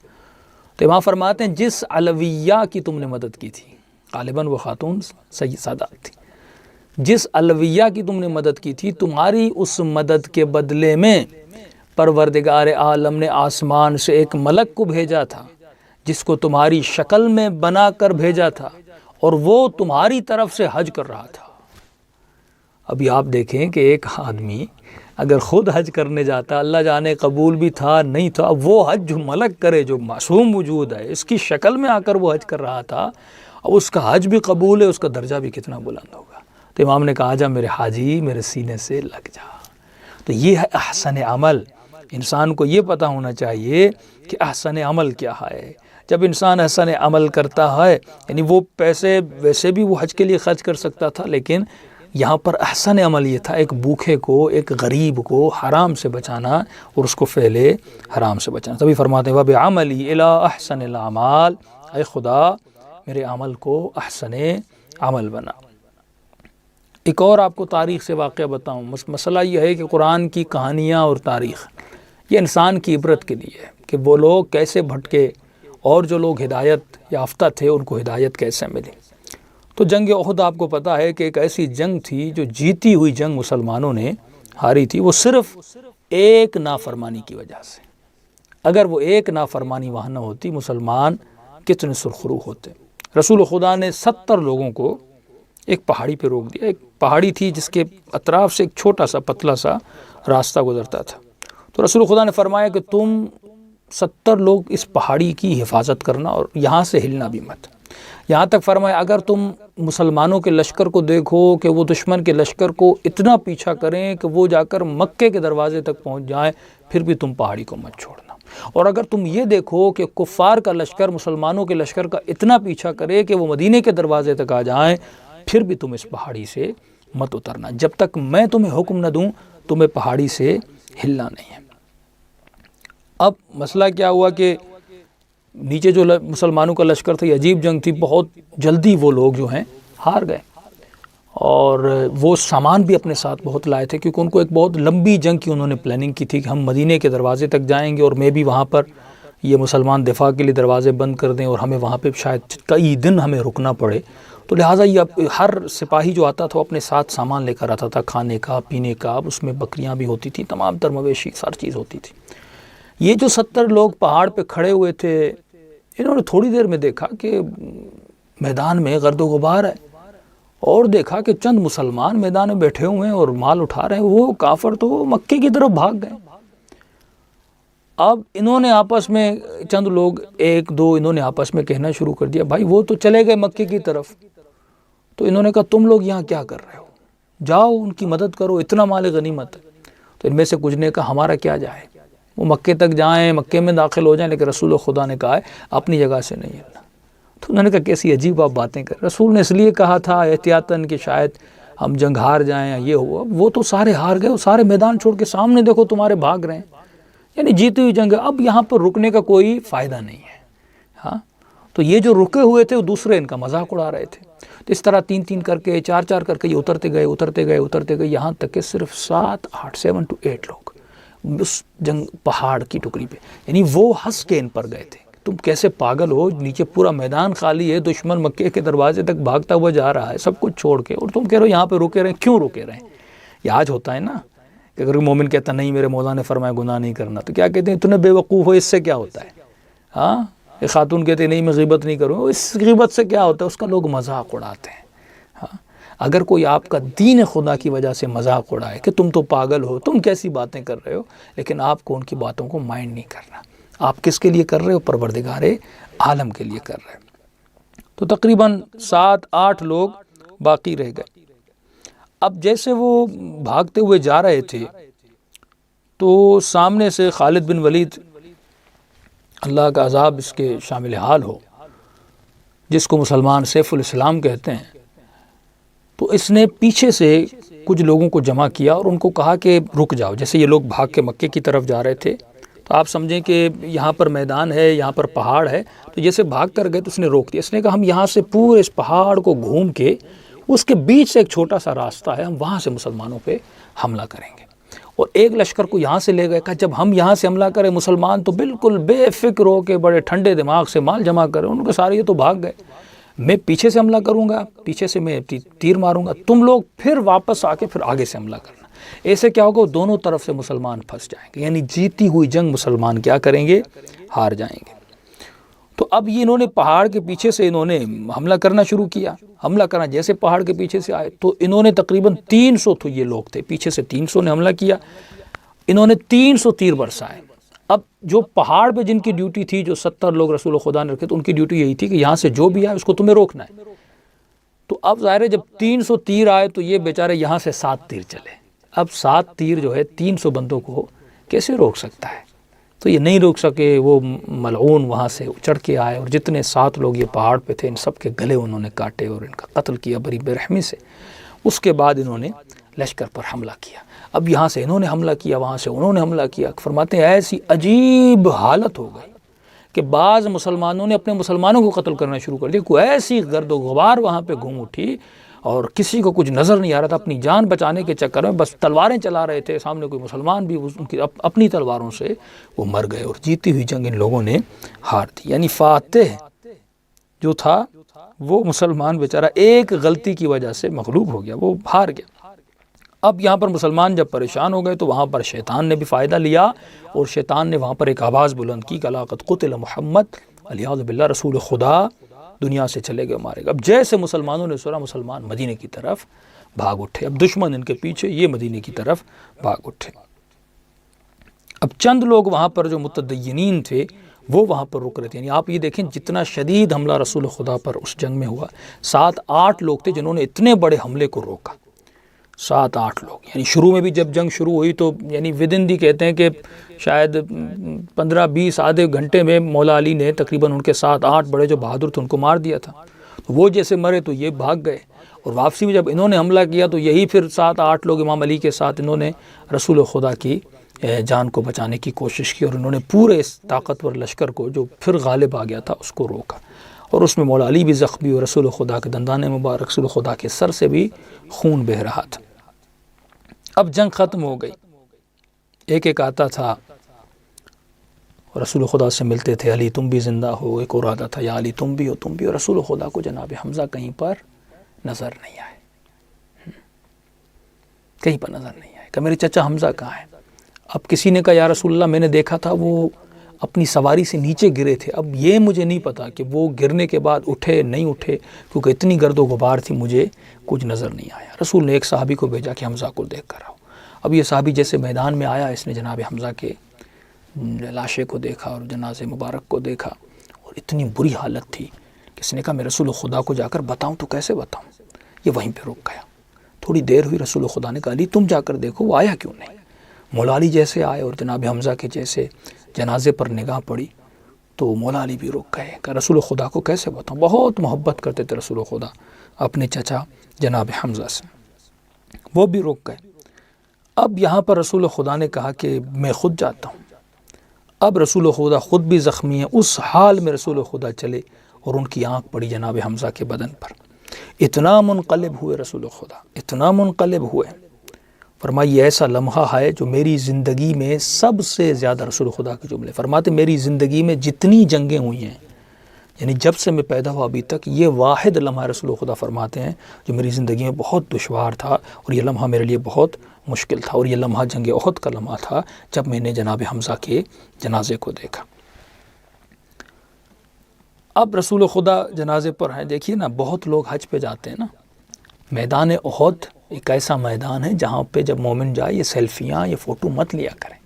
تو امام فرماتے ہیں جس علویہ کی تم نے مدد کی تھی، غالباً وہ خاتون سید سادات تھی، جس علویہ کی تم نے مدد کی تھی، تمہاری اس مدد کے بدلے میں پروردگار عالم نے آسمان سے ایک ملک کو بھیجا تھا جس کو تمہاری شکل میں بنا کر بھیجا تھا اور وہ تمہاری طرف سے حج کر رہا تھا. ابھی آپ دیکھیں کہ ایک آدمی اگر خود حج کرنے جاتا، اللہ جانے قبول بھی تھا نہیں تھا، اب وہ حج جو ملک کرے، جو معصوم وجود ہے، اس کی شکل میں آ کر وہ حج کر رہا تھا، اب اس کا حج بھی قبول ہے، اس کا درجہ بھی کتنا بلند ہوگا. تو امام نے کہا جا میرے حاجی میرے سینے سے لگ جا. تو یہ ہے احسن عمل. انسان کو یہ پتہ ہونا چاہیے کہ احسن عمل کیا ہے. جب انسان احسن عمل کرتا ہے، یعنی وہ پیسے ویسے بھی وہ حج کے لیے خرچ کر سکتا تھا لیکن یہاں پر احسن عمل یہ تھا ایک بھوکے کو، ایک غریب کو حرام سے بچانا اور اس کو فعل حرام سے بچانا. تبھی فرماتے ہیں وَبِعَمَلِي إِلَىٰ أَحْسَنِ الْأَعْمَالِ، اے خدا میرے عمل کو احسن عمل بنا. ایک اور آپ کو تاریخ سے واقعہ بتاؤں. مسئلہ یہ ہے کہ قرآن کی کہانیاں اور تاریخ یہ انسان کی عبرت کے لیے ہے کہ وہ لوگ کیسے بھٹکے اور جو لوگ ہدایت یافتہ تھے ان کو ہدایت کیسے ملی. تو جنگ احد آپ کو پتہ ہے کہ ایک ایسی جنگ تھی جو جیتی ہوئی جنگ مسلمانوں نے ہاری تھی، وہ صرف ایک نافرمانی کی وجہ سے. اگر وہ ایک نافرمانی وہاں نہ ہوتی مسلمان کتنے سرخرو ہوتے. رسول خدا نے 70 لوگوں کو ایک پہاڑی پہ روک دیا. ایک پہاڑی تھی جس کے اطراف سے ایک چھوٹا سا پتلا سا راستہ گزرتا تھا. تو رسول خدا نے فرمایا کہ تم 70 لوگ اس پہاڑی کی حفاظت کرنا اور یہاں سے ہلنا بھی مت. یہاں تک فرمایا اگر تم مسلمانوں کے لشکر کو دیکھو کہ وہ دشمن کے لشکر کو اتنا پیچھا کریں کہ وہ جا کر مکے کے دروازے تک پہنچ جائیں، پھر بھی تم پہاڑی کو مت چھوڑنا. اور اگر تم یہ دیکھو کہ کفار کا لشکر مسلمانوں کے لشکر کا اتنا پیچھا کرے کہ وہ مدینے کے دروازے تک آ جائیں، پھر بھی تم اس پہاڑی سے مت اترنا. جب تک میں تمہیں حکم نہ دوں تمہیں پہاڑی سے ہلنا نہیں ہے. اب مسئلہ کیا ہوا کہ نیچے جو مسلمانوں کا لشکر تھا، یہ عجیب جنگ تھی، بہت جلدی وہ لوگ جو ہیں ہار گئے اور وہ سامان بھی اپنے ساتھ بہت لائے تھے کیونکہ ان کو ایک بہت لمبی جنگ کی انہوں نے پلاننگ کی تھی کہ ہم مدینے کے دروازے تک جائیں گے اور میں بھی وہاں پر یہ مسلمان دفاع کے لیے دروازے بند کر دیں اور ہمیں وہاں پہ شاید کئی دن ہمیں رکنا پڑے. تو لہٰذا یہ ہر سپاہی جو آتا تھا وہ اپنے ساتھ سامان لے کر آتا تھا، کھانے کا، پینے کا. اب اس میں بکریاں بھی ہوتی تھیں، تمام تر مویشی، ساری چیز ہوتی تھی. یہ جو 70 لوگ پہاڑ پہ کھڑے ہوئے تھے، انہوں نے تھوڑی دیر میں دیکھا کہ میدان میں گرد و غبار ہے اور دیکھا کہ چند مسلمان میدان میں بیٹھے ہوئے ہیں اور مال اٹھا رہے ہیں، وہ کافر تو مکے کی طرف بھاگ گئے۔ اب انہوں نے آپس میں چند لوگ ایک دو انہوں نے آپس میں کہنا شروع کر دیا، بھائی وہ تو چلے گئے مکے کی طرف، تو انہوں نے کہا تم لوگ یہاں کیا کر رہے ہو، جاؤ ان کی مدد کرو، اتنا مال غنیمت ہے۔ تو ان میں سے کچھ نے کہا ہمارا کیا جائے، وہ مکے تک جائیں، مکے میں داخل ہو جائیں، لیکن رسول خدا نے کہا ہے اپنی جگہ سے نہیں ہلنا۔ تو انہوں نے کہا کیسی عجیب آپ باتیں کر، رسول نے اس لیے کہا تھا احتیاطاً کہ شاید ہم جنگ ہار جائیں یا یہ ہوا، وہ تو سارے ہار گئے، وہ سارے میدان چھوڑ کے سامنے دیکھو تمہارے بھاگ رہے ہیں، یعنی جیتی ہوئی جنگ ہے، اب یہاں پر رکنے کا کوئی فائدہ نہیں ہے۔ ہاں تو یہ جو رکے ہوئے تھے وہ دوسرے ان کا مذاق اڑا رہے تھے۔ تو اس طرح 3 کر کے 4 کر کے یہ اترتے گئے یہاں تک کہ صرف 7 8 لوگ اس جنگ پہاڑ کی ٹکڑی پہ، یعنی وہ ہنس کے ان پر گئے تھے، تم کیسے پاگل ہو، نیچے پورا میدان خالی ہے، دشمن مکے کے دروازے تک بھاگتا ہوا جا رہا ہے سب کچھ چھوڑ کے، اور تم کہہ رہے ہو یہاں پہ رکے رہیں، کیوں رکے رہیں؟ یہ آج ہوتا ہے نا کہ اگر مومن کہتا نہیں میرے مولا نے فرمایا گناہ نہیں کرنا، تو کیا کہتے ہیں اتنے بے وقوف ہو، اس سے کیا ہوتا ہے؟ ہاں ایک خاتون کہتے ہیں نہیں میں غیبت نہیں کروں، اس غیبت سے کیا ہوتا ہے؟ اس کا لوگ مذاق اڑاتے ہیں۔ ہاں اگر کوئی آپ کا دین خدا کی وجہ سے مذاق اڑائے کہ تم تو پاگل ہو، تم کیسی باتیں کر رہے ہو، لیکن آپ کو ان کی باتوں کو مائنڈ نہیں کرنا، آپ کس کے لیے کر رہے ہو؟ پروردگار عالم کے لیے کر رہے ہو۔ تو تقریباً 7 8 لوگ باقی رہ گئے۔ اب جیسے وہ بھاگتے ہوئے جا رہے تھے تو سامنے سے خالد بن ولید، اللہ کا عذاب اس کے شامل حال ہو، جس کو مسلمان سیف الاسلام کہتے ہیں، تو اس نے پیچھے سے کچھ لوگوں کو جمع کیا اور ان کو کہا کہ رک جاؤ۔ جیسے یہ لوگ بھاگ کے مکے کی طرف جا رہے تھے تو آپ سمجھیں کہ یہاں پر میدان ہے، یہاں پر پہاڑ ہے، تو جیسے بھاگ کر گئے تو اس نے روک دیا۔ اس نے کہا ہم یہاں سے پورے اس پہاڑ کو گھوم کے اس کے بیچ سے ایک چھوٹا سا راستہ ہے، ہم وہاں سے مسلمانوں پہ حملہ کریں گے۔ اور ایک لشکر کو یہاں سے لے گئے، کہا جب ہم یہاں سے حملہ کریں مسلمان تو بالکل بے فکر ہو کے بڑے ٹھنڈے دماغ سے مال جمع کریں، ان کے سارے یہ تو بھاگ گئے، میں پیچھے سے حملہ کروں گا، پیچھے سے میں تیر ماروں گا، تم لوگ پھر واپس آ کے پھر آگے سے حملہ کرنا۔ ایسے کیا ہوگا؟ دونوں طرف سے مسلمان پھنس جائیں گے، یعنی جیتی ہوئی جنگ مسلمان کیا کریں گے؟ ہار جائیں گے۔ تو اب یہ انہوں نے پہاڑ کے پیچھے سے انہوں نے حملہ کرنا شروع کیا۔ حملہ کرنا جیسے پہاڑ کے پیچھے سے آئے تو انہوں نے تقریباً 300 تو یہ لوگ تھے، پیچھے سے 300 نے حملہ کیا، انہوں نے 300 تیر برسائے۔ اب جو پہاڑ پہ جن کی ڈیوٹی تھی، جو 70 لوگ رسول خدا نے رکھے، تو ان کی ڈیوٹی یہی تھی کہ یہاں سے جو بھی آئے اس کو تمہیں روکنا ہے۔ تو اب ظاہر ہے جب 300 تیر آئے تو یہ بیچارے یہاں سے 7 تیر چلے۔ اب 7 تیر جو ہے 300 بندوں کو کیسے روک سکتا ہے؟ تو یہ نہیں روک سکے، وہ ملعون وہاں سے چڑھ کے آئے اور جتنے 7 لوگ یہ پہاڑ پہ تھے ان سب کے گلے انہوں نے کاٹے اور ان کا قتل کیا بڑی بے رحمی سے۔ اس کے بعد انہوں نے لشکر پر حملہ کیا۔ اب یہاں سے انہوں نے حملہ کیا، وہاں سے انہوں نے حملہ کیا۔ فرماتے ہیں ایسی عجیب حالت ہو گئی کہ بعض مسلمانوں نے اپنے مسلمانوں کو قتل کرنا شروع کر دیا، کوئی ایسی گرد و غبار وہاں پہ گھوم اٹھی اور کسی کو کچھ نظر نہیں آ رہا تھا، اپنی جان بچانے کے چکر میں بس تلواریں چلا رہے تھے، سامنے کوئی مسلمان بھی ان کی اپنی تلواروں سے وہ مر گئے، اور جیتی ہوئی جنگ ان لوگوں نے ہار دی۔ یعنی فاتح جو تھا وہ مسلمان بیچارہ ایک غلطی کی وجہ سے مغلوب ہو گیا، وہ ہار گیا۔ اب یہاں پر مسلمان جب پریشان ہو گئے تو وہاں پر شیطان نے بھی فائدہ لیا، اور شیطان نے وہاں پر ایک آواز بلند کی کہ لقد قتل محمد، علیہ باللہ رسول خدا دنیا سے چلے گئے، مارے گا۔ اب جیسے مسلمانوں نے سنا، مسلمان مدینے کی طرف بھاگ اٹھے، اب دشمن ان کے پیچھے، یہ مدینے کی طرف بھاگ اٹھے۔ اب چند لوگ وہاں پر جو متدینین تھے وہ وہاں پر رک رہے تھے، یعنی آپ یہ دیکھیں جتنا شدید حملہ رسول خدا پر اس جنگ میں ہوا، 7 8 لوگ تھے جنہوں نے اتنے بڑے حملے کو روکا، 7 8 لوگ۔ یعنی شروع میں بھی جب جنگ شروع ہوئی تو یعنی ودن دی کہتے ہیں کہ شاید 15 20 آدھے گھنٹے میں مولا علی نے تقریباً ان کے 7 8 بڑے جو بہادر تھے ان کو مار دیا تھا۔ تو وہ جیسے مرے تو یہ بھاگ گئے، اور واپسی میں جب انہوں نے حملہ کیا تو یہی پھر 7 8 لوگ امام علی کے ساتھ انہوں نے رسول خدا کی جان کو بچانے کی کوشش کی، اور انہوں نے پورے اس طاقتور لشکر کو جو پھر غالب آ گیا تھا اس کو روکا، اور اس میں مولا علی بھی زخمی اور رسول خدا کے دندان مبارک، رسول خدا کے سر سے بھی خون بہہ رہا تھا۔ اب جنگ ختم ہو گئی، ایک ایک آتا تھا رسول خدا سے ملتے تھے، علی تم بھی زندہ ہو، ایک اور آتا تھا یا علی تم بھی ہو تم بھی ہو۔ رسول خدا کو جناب حمزہ کہیں پر نظر نہیں آئے، کہیں پر نظر نہیں آئے کہ میرے چچا حمزہ کہاں ہے۔ اب کسی نے کہا یا رسول اللہ میں نے دیکھا تھا وہ اپنی سواری سے نیچے گرے تھے. اب یہ مجھے نہیں پتا کہ وہ گرنے کے بعد اٹھے نہیں اٹھے، کیونکہ اتنی گرد و غبار تھی مجھے کچھ نظر نہیں آیا. رسول نے ایک صحابی کو بھیجا کہ حمزہ کو دیکھ کر آؤ. اب یہ صحابی جیسے میدان میں آیا، اس نے جناب حمزہ کے لاشے کو دیکھا اور جنازے مبارک کو دیکھا، اور اتنی بری حالت تھی کہ اس نے کہا میں رسول خدا کو جا کر بتاؤں تو کیسے بتاؤں. یہ وہیں پہ رک گیا. تھوڑی دیر ہوئی، رسول خدا نے کہا علی تم جا کر دیکھو وہ آیا کیوں نہیں. مولا علی جیسے آئے اور جناب حمزہ کے جیسے جنازے پر نگاہ پڑی تو مولا علی بھی رک گئے کہ رسول خدا کو کیسے بتاؤں. بہت محبت کرتے تھے رسول خدا اپنے چچا جناب حمزہ سے، وہ بھی رک گئے. اب یہاں پر رسول خدا نے کہا کہ میں خود جاتا ہوں. اب رسول خدا خود بھی زخمی ہیں. اس حال میں رسول خدا چلے اور ان کی آنکھ پڑی جناب حمزہ کے بدن پر. اتنا منقلب ہوئے رسول خدا، اتنا منقلب ہوئے. فرمایا یہ ایسا لمحہ ہے جو میری زندگی میں سب سے زیادہ، رسول خدا کے جملے فرماتے میری زندگی میں جتنی جنگیں ہوئی ہیں، یعنی جب سے میں پیدا ہوا ابھی تک، یہ واحد لمحہ رسول خدا فرماتے ہیں جو میری زندگی میں بہت دشوار تھا، اور یہ لمحہ میرے لیے بہت مشکل تھا. اور یہ لمحہ جنگ احد کا لمحہ تھا جب میں نے جناب حمزہ کے جنازے کو دیکھا. اب رسول خدا جنازے پر ہیں. دیکھیے نا، بہت لوگ حج پہ جاتے ہیں نا. میدان احد ایک ایسا میدان ہے جہاں پہ جب مومن جائے یہ سیلفیاں، یہ فوٹو مت لیا کریں.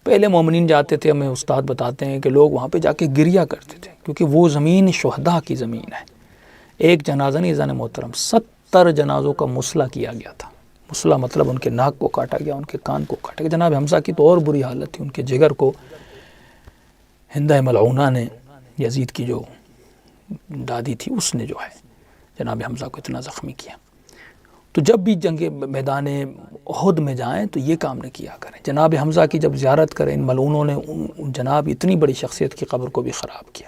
پہلے مومنین جاتے تھے، ہمیں استاد بتاتے ہیں کہ لوگ وہاں پہ جا کے گریا کرتے تھے، کیونکہ وہ زمین شہداء کی زمین ہے. ایک جنازہ نہیں عزیزان محترم، 70 جنازوں کا مسلح کیا گیا تھا. مسلح مطلب ان کے ناک کو کاٹا گیا، ان کے کان کو کاٹا گیا. جناب حمزہ کی تو اور بری حالت تھی. ان کے جگر کو ہندہ ملعونہ نے، یزید کی جو دادی تھی، اس نے جو ہے جناب حمزہ کو اتنا زخمی کیا. تو جب بھی جنگ میدان احد میں جائیں تو یہ کام نہ کیا کریں. جناب حمزہ کی جب زیارت کریں، ان ملعونوں نے جناب اتنی بڑی شخصیت کی قبر کو بھی خراب کیا.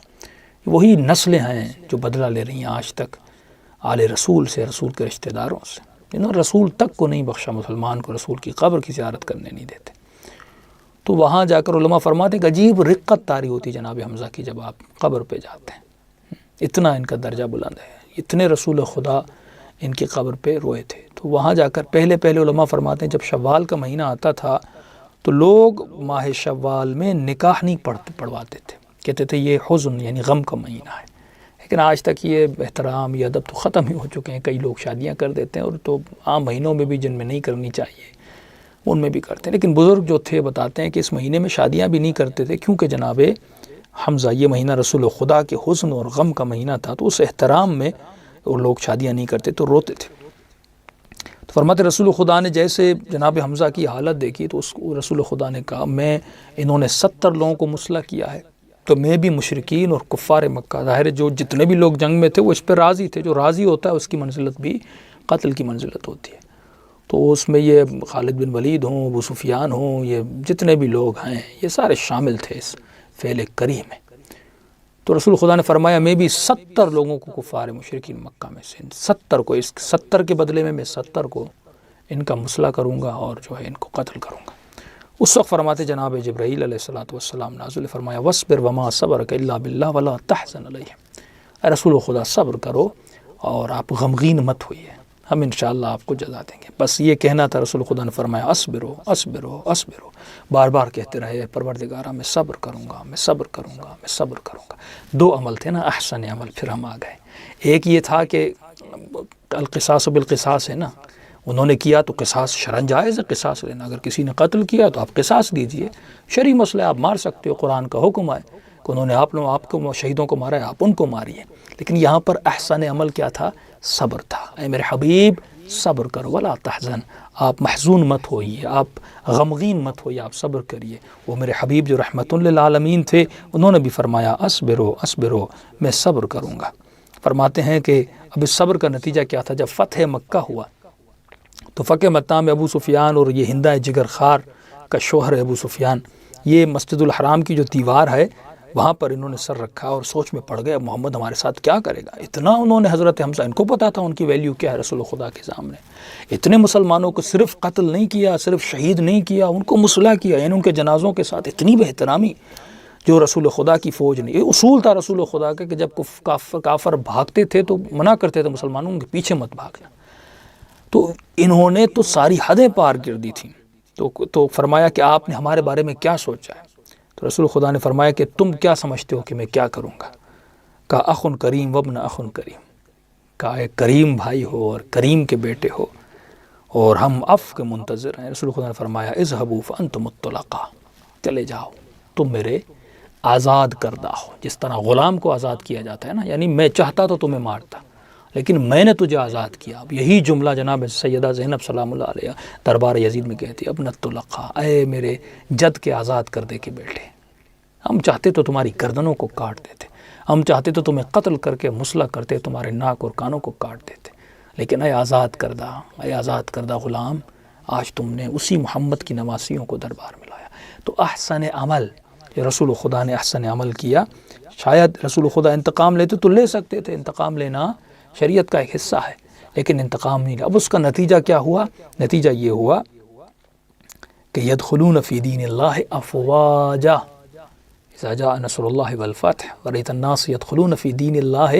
وہی نسلیں ہیں جو بدلہ لے رہی ہیں آج تک آل رسول سے، رسول کے رشتہ داروں سے. انہوں نے رسول تک کو نہیں بخشا، مسلمان کو رسول کی قبر کی زیارت کرنے نہیں دیتے. تو وہاں جا کر علماء فرماتے ہیں کہ عجیب رقت طاری ہوتی جناب حمزہ کی جب آپ قبر پہ جاتے ہیں. اتنا ان کا درجہ بلند ہے. اتنے رسول خدا ان کی قبر پہ روئے تھے. تو وہاں جا کر پہلے علماء فرماتے ہیں جب شوال کا مہینہ آتا تھا تو لوگ ماہ شوال میں نکاح نہیں پڑھواتے تھے. کہتے تھے یہ حزن یعنی غم کا مہینہ ہے. لیکن آج تک یہ احترام، یہ ادب تو ختم ہی ہو چکے ہیں. کئی لوگ شادیاں کر دیتے ہیں، اور تو عام مہینوں میں بھی جن میں نہیں کرنی چاہیے ان میں بھی کرتے ہیں. لیکن بزرگ جو تھے بتاتے ہیں کہ اس مہینے میں شادیاں بھی نہیں کرتے تھے، کیونکہ جناب حمزہ یہ مہینہ رسول خدا کے حزن اور غم کا مہینہ تھا. تو اس احترام میں وہ لوگ شادیاں نہیں کرتے تو روتے تھے. تو فرماتے رسول خدا نے جیسے جناب حمزہ کی حالت دیکھی تو اس کو رسول خدا نے کہا انہوں نے 70 لوگوں کو مسلح کیا ہے، تو میں بھی مشرکین اور کفار مکہ، ظاہر ہے جو جتنے بھی لوگ جنگ میں تھے وہ اس پہ راضی تھے. جو راضی ہوتا ہے اس کی منزلت بھی قتل کی منزلت ہوتی ہے. تو اس میں یہ خالد بن ولید ہوں، ابو سفیان ہوں، یہ جتنے بھی لوگ ہیں یہ سارے شامل تھے اس فعل کری میں. تو رسول خدا نے فرمایا میں بھی 70 لوگوں کو کفار مشرکین مکہ میں سے 70 کو، اس 70 کے بدلے میں 70 کو ان کا مسلح کروں گا اور جو ہے ان کو قتل کروں گا. اس وقت فرماتے جناب جبرائیل علیہ السلام نازل فرمایا وَاصْبِرْ وَمَا صَبْرُكَ إِلَّا بِاللَّهِ وَلَا تَحْزَنْ عَلَيْهِمْ. اے رسول خدا صبر کرو اور آپ غمگین مت ہوئیے، ہم انشاءاللہ آپ کو جزا دیں گے. بس یہ کہنا تھا. رسول خدا نے فرمایا اصبرو اصبرو اصبرو، بار بار کہتے رہے پروردگارہ میں صبر کروں گا، میں صبر کروں گا، میں صبر کروں گا. 2 عمل تھے نا احسن عمل. پھر ہم آ گئے. ایک یہ تھا کہ القصاص بالقصاص ہے نا، انہوں نے کیا تو قصاص شرعاً جائز ہے قصاص لینا. اگر کسی نے قتل کیا تو آپ قصاص دیجئے، شرعی مسئلہ آپ مار سکتے ہو. قرآن کا حکم ہے کہ انہوں نے آپ کو شہیدوں کو مارا ہے، آپ ان کو ماریے. لیکن یہاں پر احسن عمل کیا تھا؟ صبر تھا. اے میرے حبیب صبر کرو ولا تحزن، آپ محزون مت ہوئیے، آپ غمگین مت ہوئیے، آپ صبر کریے. وہ میرے حبیب جو رحمت للعالمین تھے انہوں نے بھی فرمایا اصبرو اصبرو، میں صبر کروں گا. فرماتے ہیں کہ اب اس صبر کا نتیجہ کیا تھا؟ جب فتح مکہ ہوا تو فتح مکہ میں ابو سفیان اور یہ ہندہ جگر خار کا شوہر ابو سفیان، یہ مسجد الحرام کی جو دیوار ہے وہاں پر انہوں نے سر رکھا اور سوچ میں پڑ گئے محمد ہمارے ساتھ کیا کرے گا. اتنا انہوں نے حضرت حمزہ، ان کو پتا تھا ان کی ویلیو کیا ہے رسول خدا کے سامنے. اتنے مسلمانوں کو صرف قتل نہیں کیا، صرف شہید نہیں کیا، ان کو مسلح کیا. یعنی ان کے جنازوں کے ساتھ اتنی بے احترامی جو رسول خدا کی فوج نے. یہ اصول تھا رسول خدا کا کہ جب کافر بھاگتے تھے تو منع کرتے تھے مسلمانوں کے پیچھے مت بھاگنا. تو انہوں نے تو ساری حدیں پار کر دی تھیں. تو فرمایا کہ آپ نے ہمارے بارے میں کیا سوچا ہے؟ تو رسول خدا نے فرمایا کہ تم کیا سمجھتے ہو کہ میں کیا کروں گا؟ کہا اخن کریم وابن اخن کریم، کہا ایک کریم بھائی ہو اور کریم کے بیٹے ہو اور ہم عفو کے منتظر ہیں۔ رسول خدا نے فرمایا اذهبوا فانتم الطلقاء، چلے جاؤ تم میرے آزاد کردہ ہو۔ جس طرح غلام کو آزاد کیا جاتا ہے نا، یعنی میں چاہتا تو تمہیں مارتا لیکن میں نے تجھے آزاد کیا۔ اب یہی جملہ جناب سیدہ زینب سلام اللہ علیہ دربار یزید میں کہتی ابن الطلقاء، اے میرے جد کے آزاد کردے کے بیٹے، ہم چاہتے تو تمہاری گردنوں کو کاٹ دیتے، ہم چاہتے تو تمہیں قتل کر کے مسلح کرتے، تمہارے ناک اور کانوں کو کاٹ دیتے، لیکن اے آزاد کردہ غلام، آج تم نے اسی محمد کی نواسیوں کو دربار میں لایا۔ تو احسن عمل، یہ رسول خدا نے احسن عمل کیا۔ شاید رسول خدا انتقام لیتے تو لے سکتے تھے، انتقام لینا شریعت کا ایک حصہ ہے، لیکن انتقام نہیں لیا۔ اب اس کا نتیجہ کیا ہوا؟ نتیجہ یہ ہوا کہ یدخلون فی دین اللہ افواجا اذا جاء نصر اللہ والفتح ورأیت الناس یدخلون فی دین اللہ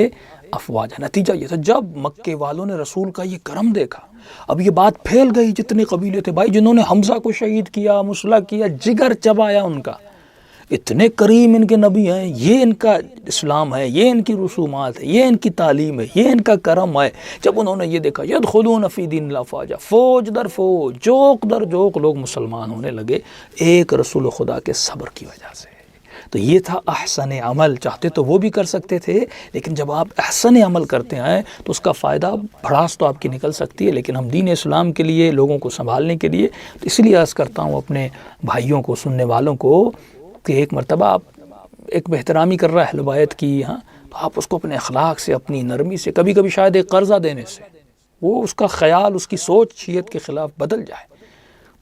افواجا۔ نتیجہ یہ تھا، جب مکے والوں نے رسول کا یہ کرم دیکھا، اب یہ بات پھیل گئی، جتنے قبیلے تھے بھائی جنہوں نے حمزہ کو شہید کیا، مسلح کیا، جگر چبایا ان کا، اتنے کریم ان کے نبی ہیں، یہ ان کا اسلام ہے، یہ ان کی رسومات ہے، یہ ان کی تعلیم ہے، یہ ان کا کرم ہے۔ جب انہوں نے یہ دیکھا یدخلون فی دین اللہ افواجا، فوج در فوج، جوق در جوق لوگ مسلمان ہونے لگے، ایک رسول خدا کے صبر کی وجہ سے۔ تو یہ تھا احسن عمل۔ چاہتے تو وہ بھی کر سکتے تھے، لیکن جب آپ احسن عمل کرتے ہیں تو اس کا فائدہ بھڑاس تو آپ کی نکل سکتی ہے، لیکن ہم دین اسلام کے لیے، لوگوں کو سنبھالنے کے لیے، تو اس لیے عرض کرتا ہوں اپنے بھائیوں کو، سننے والوں کو، کہ ایک مرتبہ آپ ایک بہترامی کر رہا ہے اہل بیت کی، ہاں، تو آپ اس کو اپنے اخلاق سے، اپنی نرمی سے، کبھی کبھی شاید ایک قرضہ دینے سے وہ اس کا خیال، اس کی سوچ شریعت کے خلاف بدل جائے،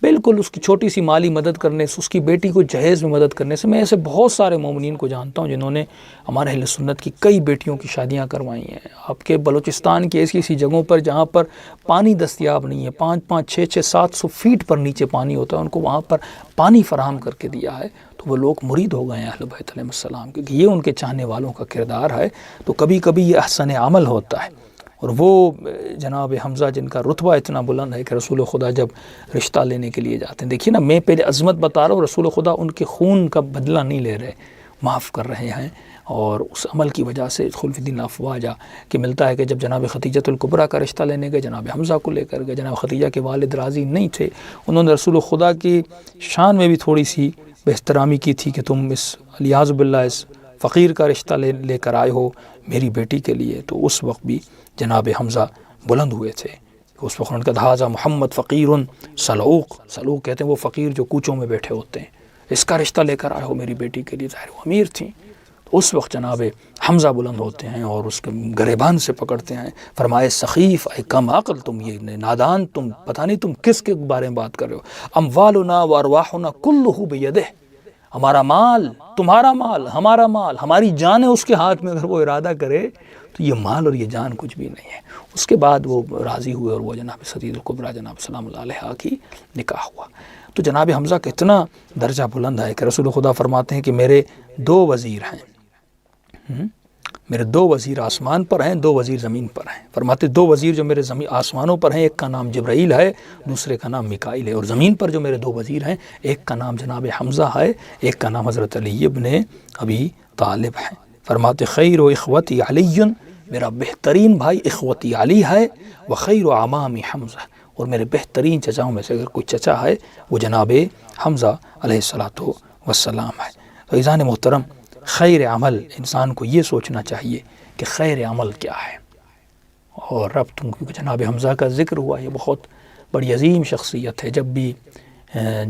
بالکل اس کی چھوٹی سی مالی مدد کرنے سے، اس کی بیٹی کو جہیز میں مدد کرنے سے۔ میں ایسے بہت سارے مومنین کو جانتا ہوں جنہوں نے ہمارے اہل سنت کی کئی بیٹیوں کی شادیاں کروائی ہیں۔ آپ کے بلوچستان کی ایسی ایسی جگہوں پر جہاں پر پانی دستیاب نہیں ہے، 5-5 6-6 700 فیٹ پر نیچے پانی ہوتا ہے، ان کو وہاں پر پانی فراہم کر کے دیا ہے، تو وہ لوگ مرید ہو گئے ہیں اہل بیت علیہ السلام، کیونکہ یہ ان کے چاہنے والوں کا کردار ہے۔ تو کبھی کبھی یہ احسن عمل ہوتا ہے۔ اور وہ جناب حمزہ جن کا رتبہ اتنا بلند ہے کہ رسول خدا جب رشتہ لینے کے لیے جاتے ہیں، دیکھیے نا، میں پہلے عظمت بتا رہا ہوں، رسول خدا ان کے خون کا بدلہ نہیں لے رہے، معاف کر رہے ہیں، اور اس عمل کی وجہ سے ادخلوا فی الدین افواجا کہ ملتا ہے کہ جب جناب خدیجۃ الکبریٰ کا رشتہ لینے گئے، جناب حمزہ کو لے کر گئے، جناب خدیجہ کے والد راضی نہیں تھے، انہوں نے رسول خدا کی شان میں بھی تھوڑی سی بے احترامی کی تھی کہ تم اس الیاذ باللہ اس فقیر کا رشتہ لے کر آئے ہو میری بیٹی کے لیے۔ تو اس وقت بھی جناب حمزہ بلند ہوئے تھے، اس وقت ان کا دھازہ محمد فقیر سلوق، سلوق کہتے ہیں وہ فقیر جو کوچوں میں بیٹھے ہوتے ہیں، اس کا رشتہ لے کر آئے ہو میری بیٹی کے لیے، ظاہر وہ امیر تھیں۔ تو اس وقت جناب حمزہ بلند ہوتے ہیں اور اس کے گریبان سے پکڑتے ہیں، فرمائے سخیف، اے کم عقل، تم یہ نادان، تم پتہ نہیں تم کس کے بارے میں بات کر رہے ہو، اموالنا و ارواحنا کلہ بیدہ، ہمارا مال، تمہارا مال، ہمارا مال، ہماری جانیں اس کے ہاتھ میں، اگر وہ ارادہ کرے تو یہ مال اور یہ جان کچھ بھی نہیں ہے۔ اس کے بعد وہ راضی ہوئے اور وہ جناب خدیجہ الکبریٰ جناب سلام اللہ علیہ کی نکاح ہوا۔ تو جناب حمزہ کا اتنا درجہ بلند ہے کہ رسول خدا فرماتے ہیں کہ میرے 2 وزیر ہیں، میرے 2 وزیر آسمان پر ہیں، 2 وزیر زمین پر ہیں۔ فرماتے 2 وزیر جو میرے آسمانوں پر ہیں، ایک کا نام جبرائیل ہے، دوسرے کا نام میکائیل ہے، اور زمین پر جو میرے 2 وزیر ہیں، ایک کا نام جناب حمزہ ہے، ایک کا نام حضرت علی ابن ابی طالب ہے۔ فرماتے خیر و اخوتی علی، میرا بہترین بھائی اخوتی علی ہے، وخیر و عمامی حمزہ، اور میرے بہترین چچاؤں میں سے اگر کوئی چچا ہے وہ جناب حمزہ علیہ السلام ہے۔ تو عزیزان محترم، خیر عمل، انسان کو یہ سوچنا چاہیے کہ خیر عمل کیا ہے، اور رب تم کیونکہ جناب حمزہ کا ذکر ہوا، یہ بہت بڑی عظیم شخصیت ہے۔ جب بھی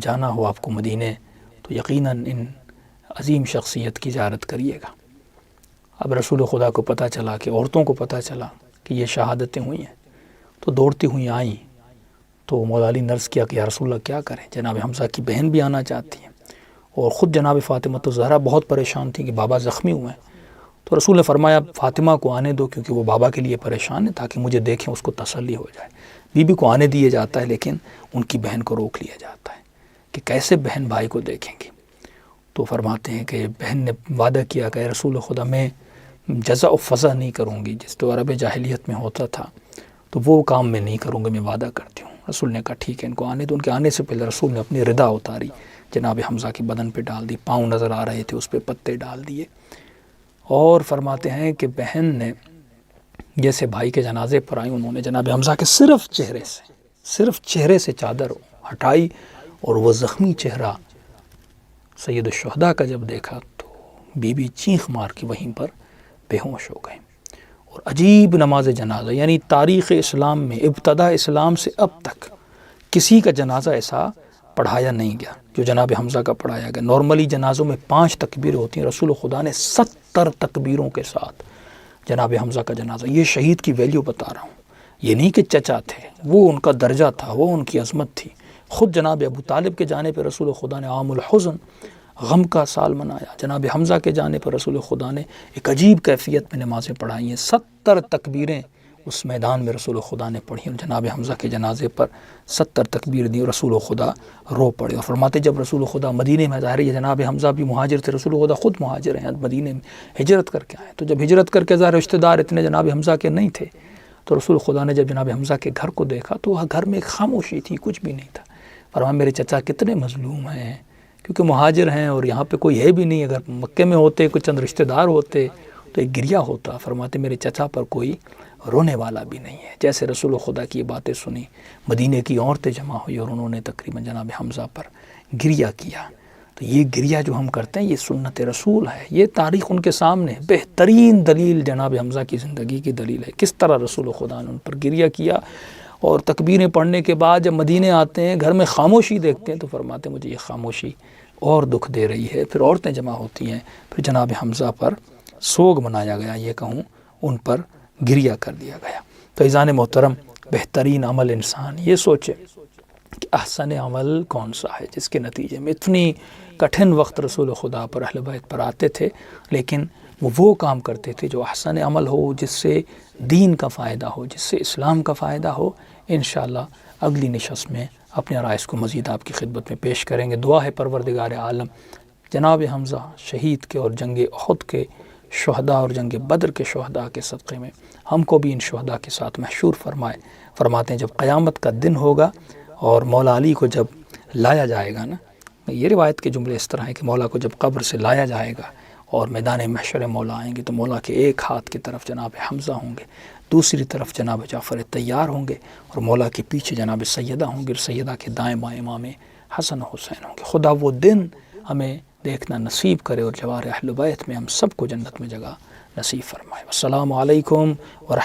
جانا ہو آپ کو مدینے تو یقیناً ان عظیم شخصیت کی زیارت کریے گا۔ اب رسول خدا کو پتہ چلا کہ عورتوں کو پتہ چلا کہ یہ شہادتیں ہوئی ہیں، تو دوڑتی ہوئی آئیں، تو مولا علی نے عرض کیا کہ یا رسول اللہ کیا کریں، جناب حمزہ کی بہن بھی آنا چاہتی ہیں، اور خود جناب فاطمہ الزہرا بہت پریشان تھی کہ بابا زخمی ہوئے ہیں۔ تو رسول نے فرمایا فاطمہ کو آنے دو، کیونکہ وہ بابا کے لیے پریشان ہے، تاکہ مجھے دیکھیں، اس کو تسلی ہو جائے۔ بی بی کو آنے دیے جاتا ہے، لیکن ان کی بہن کو روک لیا جاتا ہے کہ کیسے بہن بھائی کو دیکھیں گی۔ تو فرماتے ہیں کہ بہن نے وعدہ کیا کہ رسول خدا میں جزا و فضا نہیں کروں گی، جس تو عرب جاہلیت میں ہوتا تھا، تو وہ کام میں نہیں کروں گی، میں وعدہ کرتی ہوں۔ رسول نے کہا ٹھیک ہے، ان کو آنے دو۔ ان کے آنے سے پہلے رسول نے اپنی ردا اتاری، جناب حمزہ کے بدن پہ ڈال دی، پاؤں نظر آ رہے تھے اس پہ پتے ڈال دیے، اور فرماتے ہیں کہ بہن نے جیسے بھائی کے جنازے پر آئی، انہوں نے جناب حمزہ کے صرف چہرے سے چادر ہٹائی، اور وہ زخمی چہرہ سید الشہداء کا جب دیکھا تو بی بی چیخ مار کے وہیں پر بے ہوش ہو گئے۔ اور عجیب نماز جنازہ، یعنی تاریخ اسلام میں ابتدا اسلام سے اب تک کسی کا جنازہ ایسا پڑھایا نہیں گیا جو جناب حمزہ کا پڑھایا گیا۔ نارملی جنازوں میں 5 تکبیریں ہوتی ہیں، رسول خدا نے 70 تکبیروں کے ساتھ جناب حمزہ کا جنازہ۔ یہ شہید کی ویلیو بتا رہا ہوں، یہ نہیں کہ چچا تھے، وہ ان کا درجہ تھا، وہ ان کی عظمت تھی۔ خود جناب ابو طالب کے جانے پہ رسول خدا نے عام الحزن، غم کا سال منایا۔ جناب حمزہ کے جانے پر رسول خدا نے ایک عجیب کیفیت میں نمازیں پڑھائی ہیں، 70 تکبیریں اس میدان میں رسول خدا نے پڑھی، اور جناب حمزہ کے جنازے پر 70 تکبیر دی، رسول خدا رو پڑے۔ اور فرماتے جب رسول خدا مدینے میں ظاہر ہے جناب حمزہ بھی مہاجر تھے، رسول خدا خود مہاجر ہیں، مدینے میں ہجرت کر کے آئے، تو جب ہجرت کر کے ظاہر رشتہ دار اتنے جناب حمزہ کے نہیں تھے، تو رسول خدا نے جب جناب حمزہ کے گھر کو دیکھا تو وہ گھر میں ایک خاموشی تھی، کچھ بھی نہیں تھا۔ فرمایا میرے چچا کتنے مظلوم ہیں، کیونکہ مہاجر ہیں اور یہاں پہ کوئی ہے بھی نہیں، اگر مکے میں ہوتے کوئی چند رشتہ دار ہوتے تو ایک گریہ ہوتا۔ فرماتے میرے چچا پر کوئی رونے والا بھی نہیں ہے۔ جیسے رسول خدا کی یہ باتیں سنی، مدینے کی عورتیں جمع ہوئی اور انہوں نے تقریباً جناب حمزہ پر گریہ کیا۔ تو یہ گریہ جو ہم کرتے ہیں یہ سنت رسول ہے، یہ تاریخ ان کے سامنے بہترین دلیل جناب حمزہ کی زندگی کی دلیل ہے، کس طرح رسول خدا نے ان پر گریہ کیا۔ اور تکبیریں پڑھنے کے بعد جب مدینے آتے ہیں، گھر میں خاموشی دیکھتے ہیں تو فرماتے ہیں مجھے یہ خاموشی اور دکھ دے رہی ہے۔ پھر عورتیں جمع ہوتی ہیں، پھر جناب حمزہ پر سوگ منایا گیا، یہ کہوں ان پر گریہ کر دیا گیا۔ تو عزیزان محترم، بہترین عمل انسان یہ سوچے کہ احسن عمل کون سا ہے جس کے نتیجے میں اتنی کٹھن وقت رسول خدا پر اہل بیت پر آتے تھے، لیکن وہ کام کرتے تھے جو احسن عمل ہو، جس سے دین کا فائدہ ہو، جس سے اسلام کا فائدہ ہو۔ انشاءاللہ اگلی نشست میں اپنے آرائز کو مزید آپ کی خدمت میں پیش کریں گے۔ دعا ہے پروردگار عالم جناب حمزہ شہید کے اور جنگ احد کے شہداء اور جنگ بدر کے شہداء کے صدقے میں ہم کو بھی ان شہداء کے ساتھ محشور فرمائے۔ فرماتے ہیں جب قیامت کا دن ہوگا اور مولا علی کو جب لایا جائے گا نا، یہ روایت کے جملے اس طرح ہیں کہ مولا کو جب قبر سے لایا جائے گا اور میدان محشر مولا آئیں گے تو مولا کے ایک ہاتھ کی طرف جناب حمزہ ہوں گے، دوسری طرف جناب جعفر طیار ہوں گے، اور مولا کے پیچھے جناب سیدہ ہوں گے، اور سیدہ کے دائیں بائیں امام حسن و حسین ہوں گے۔ خدا وہ دن ہمیں دیکھنا نصیب کرے اور جوار اہل بیت میں ہم سب کو جنت میں جگہ نصیب فرمائے۔ السلام علیکم ورحمۃ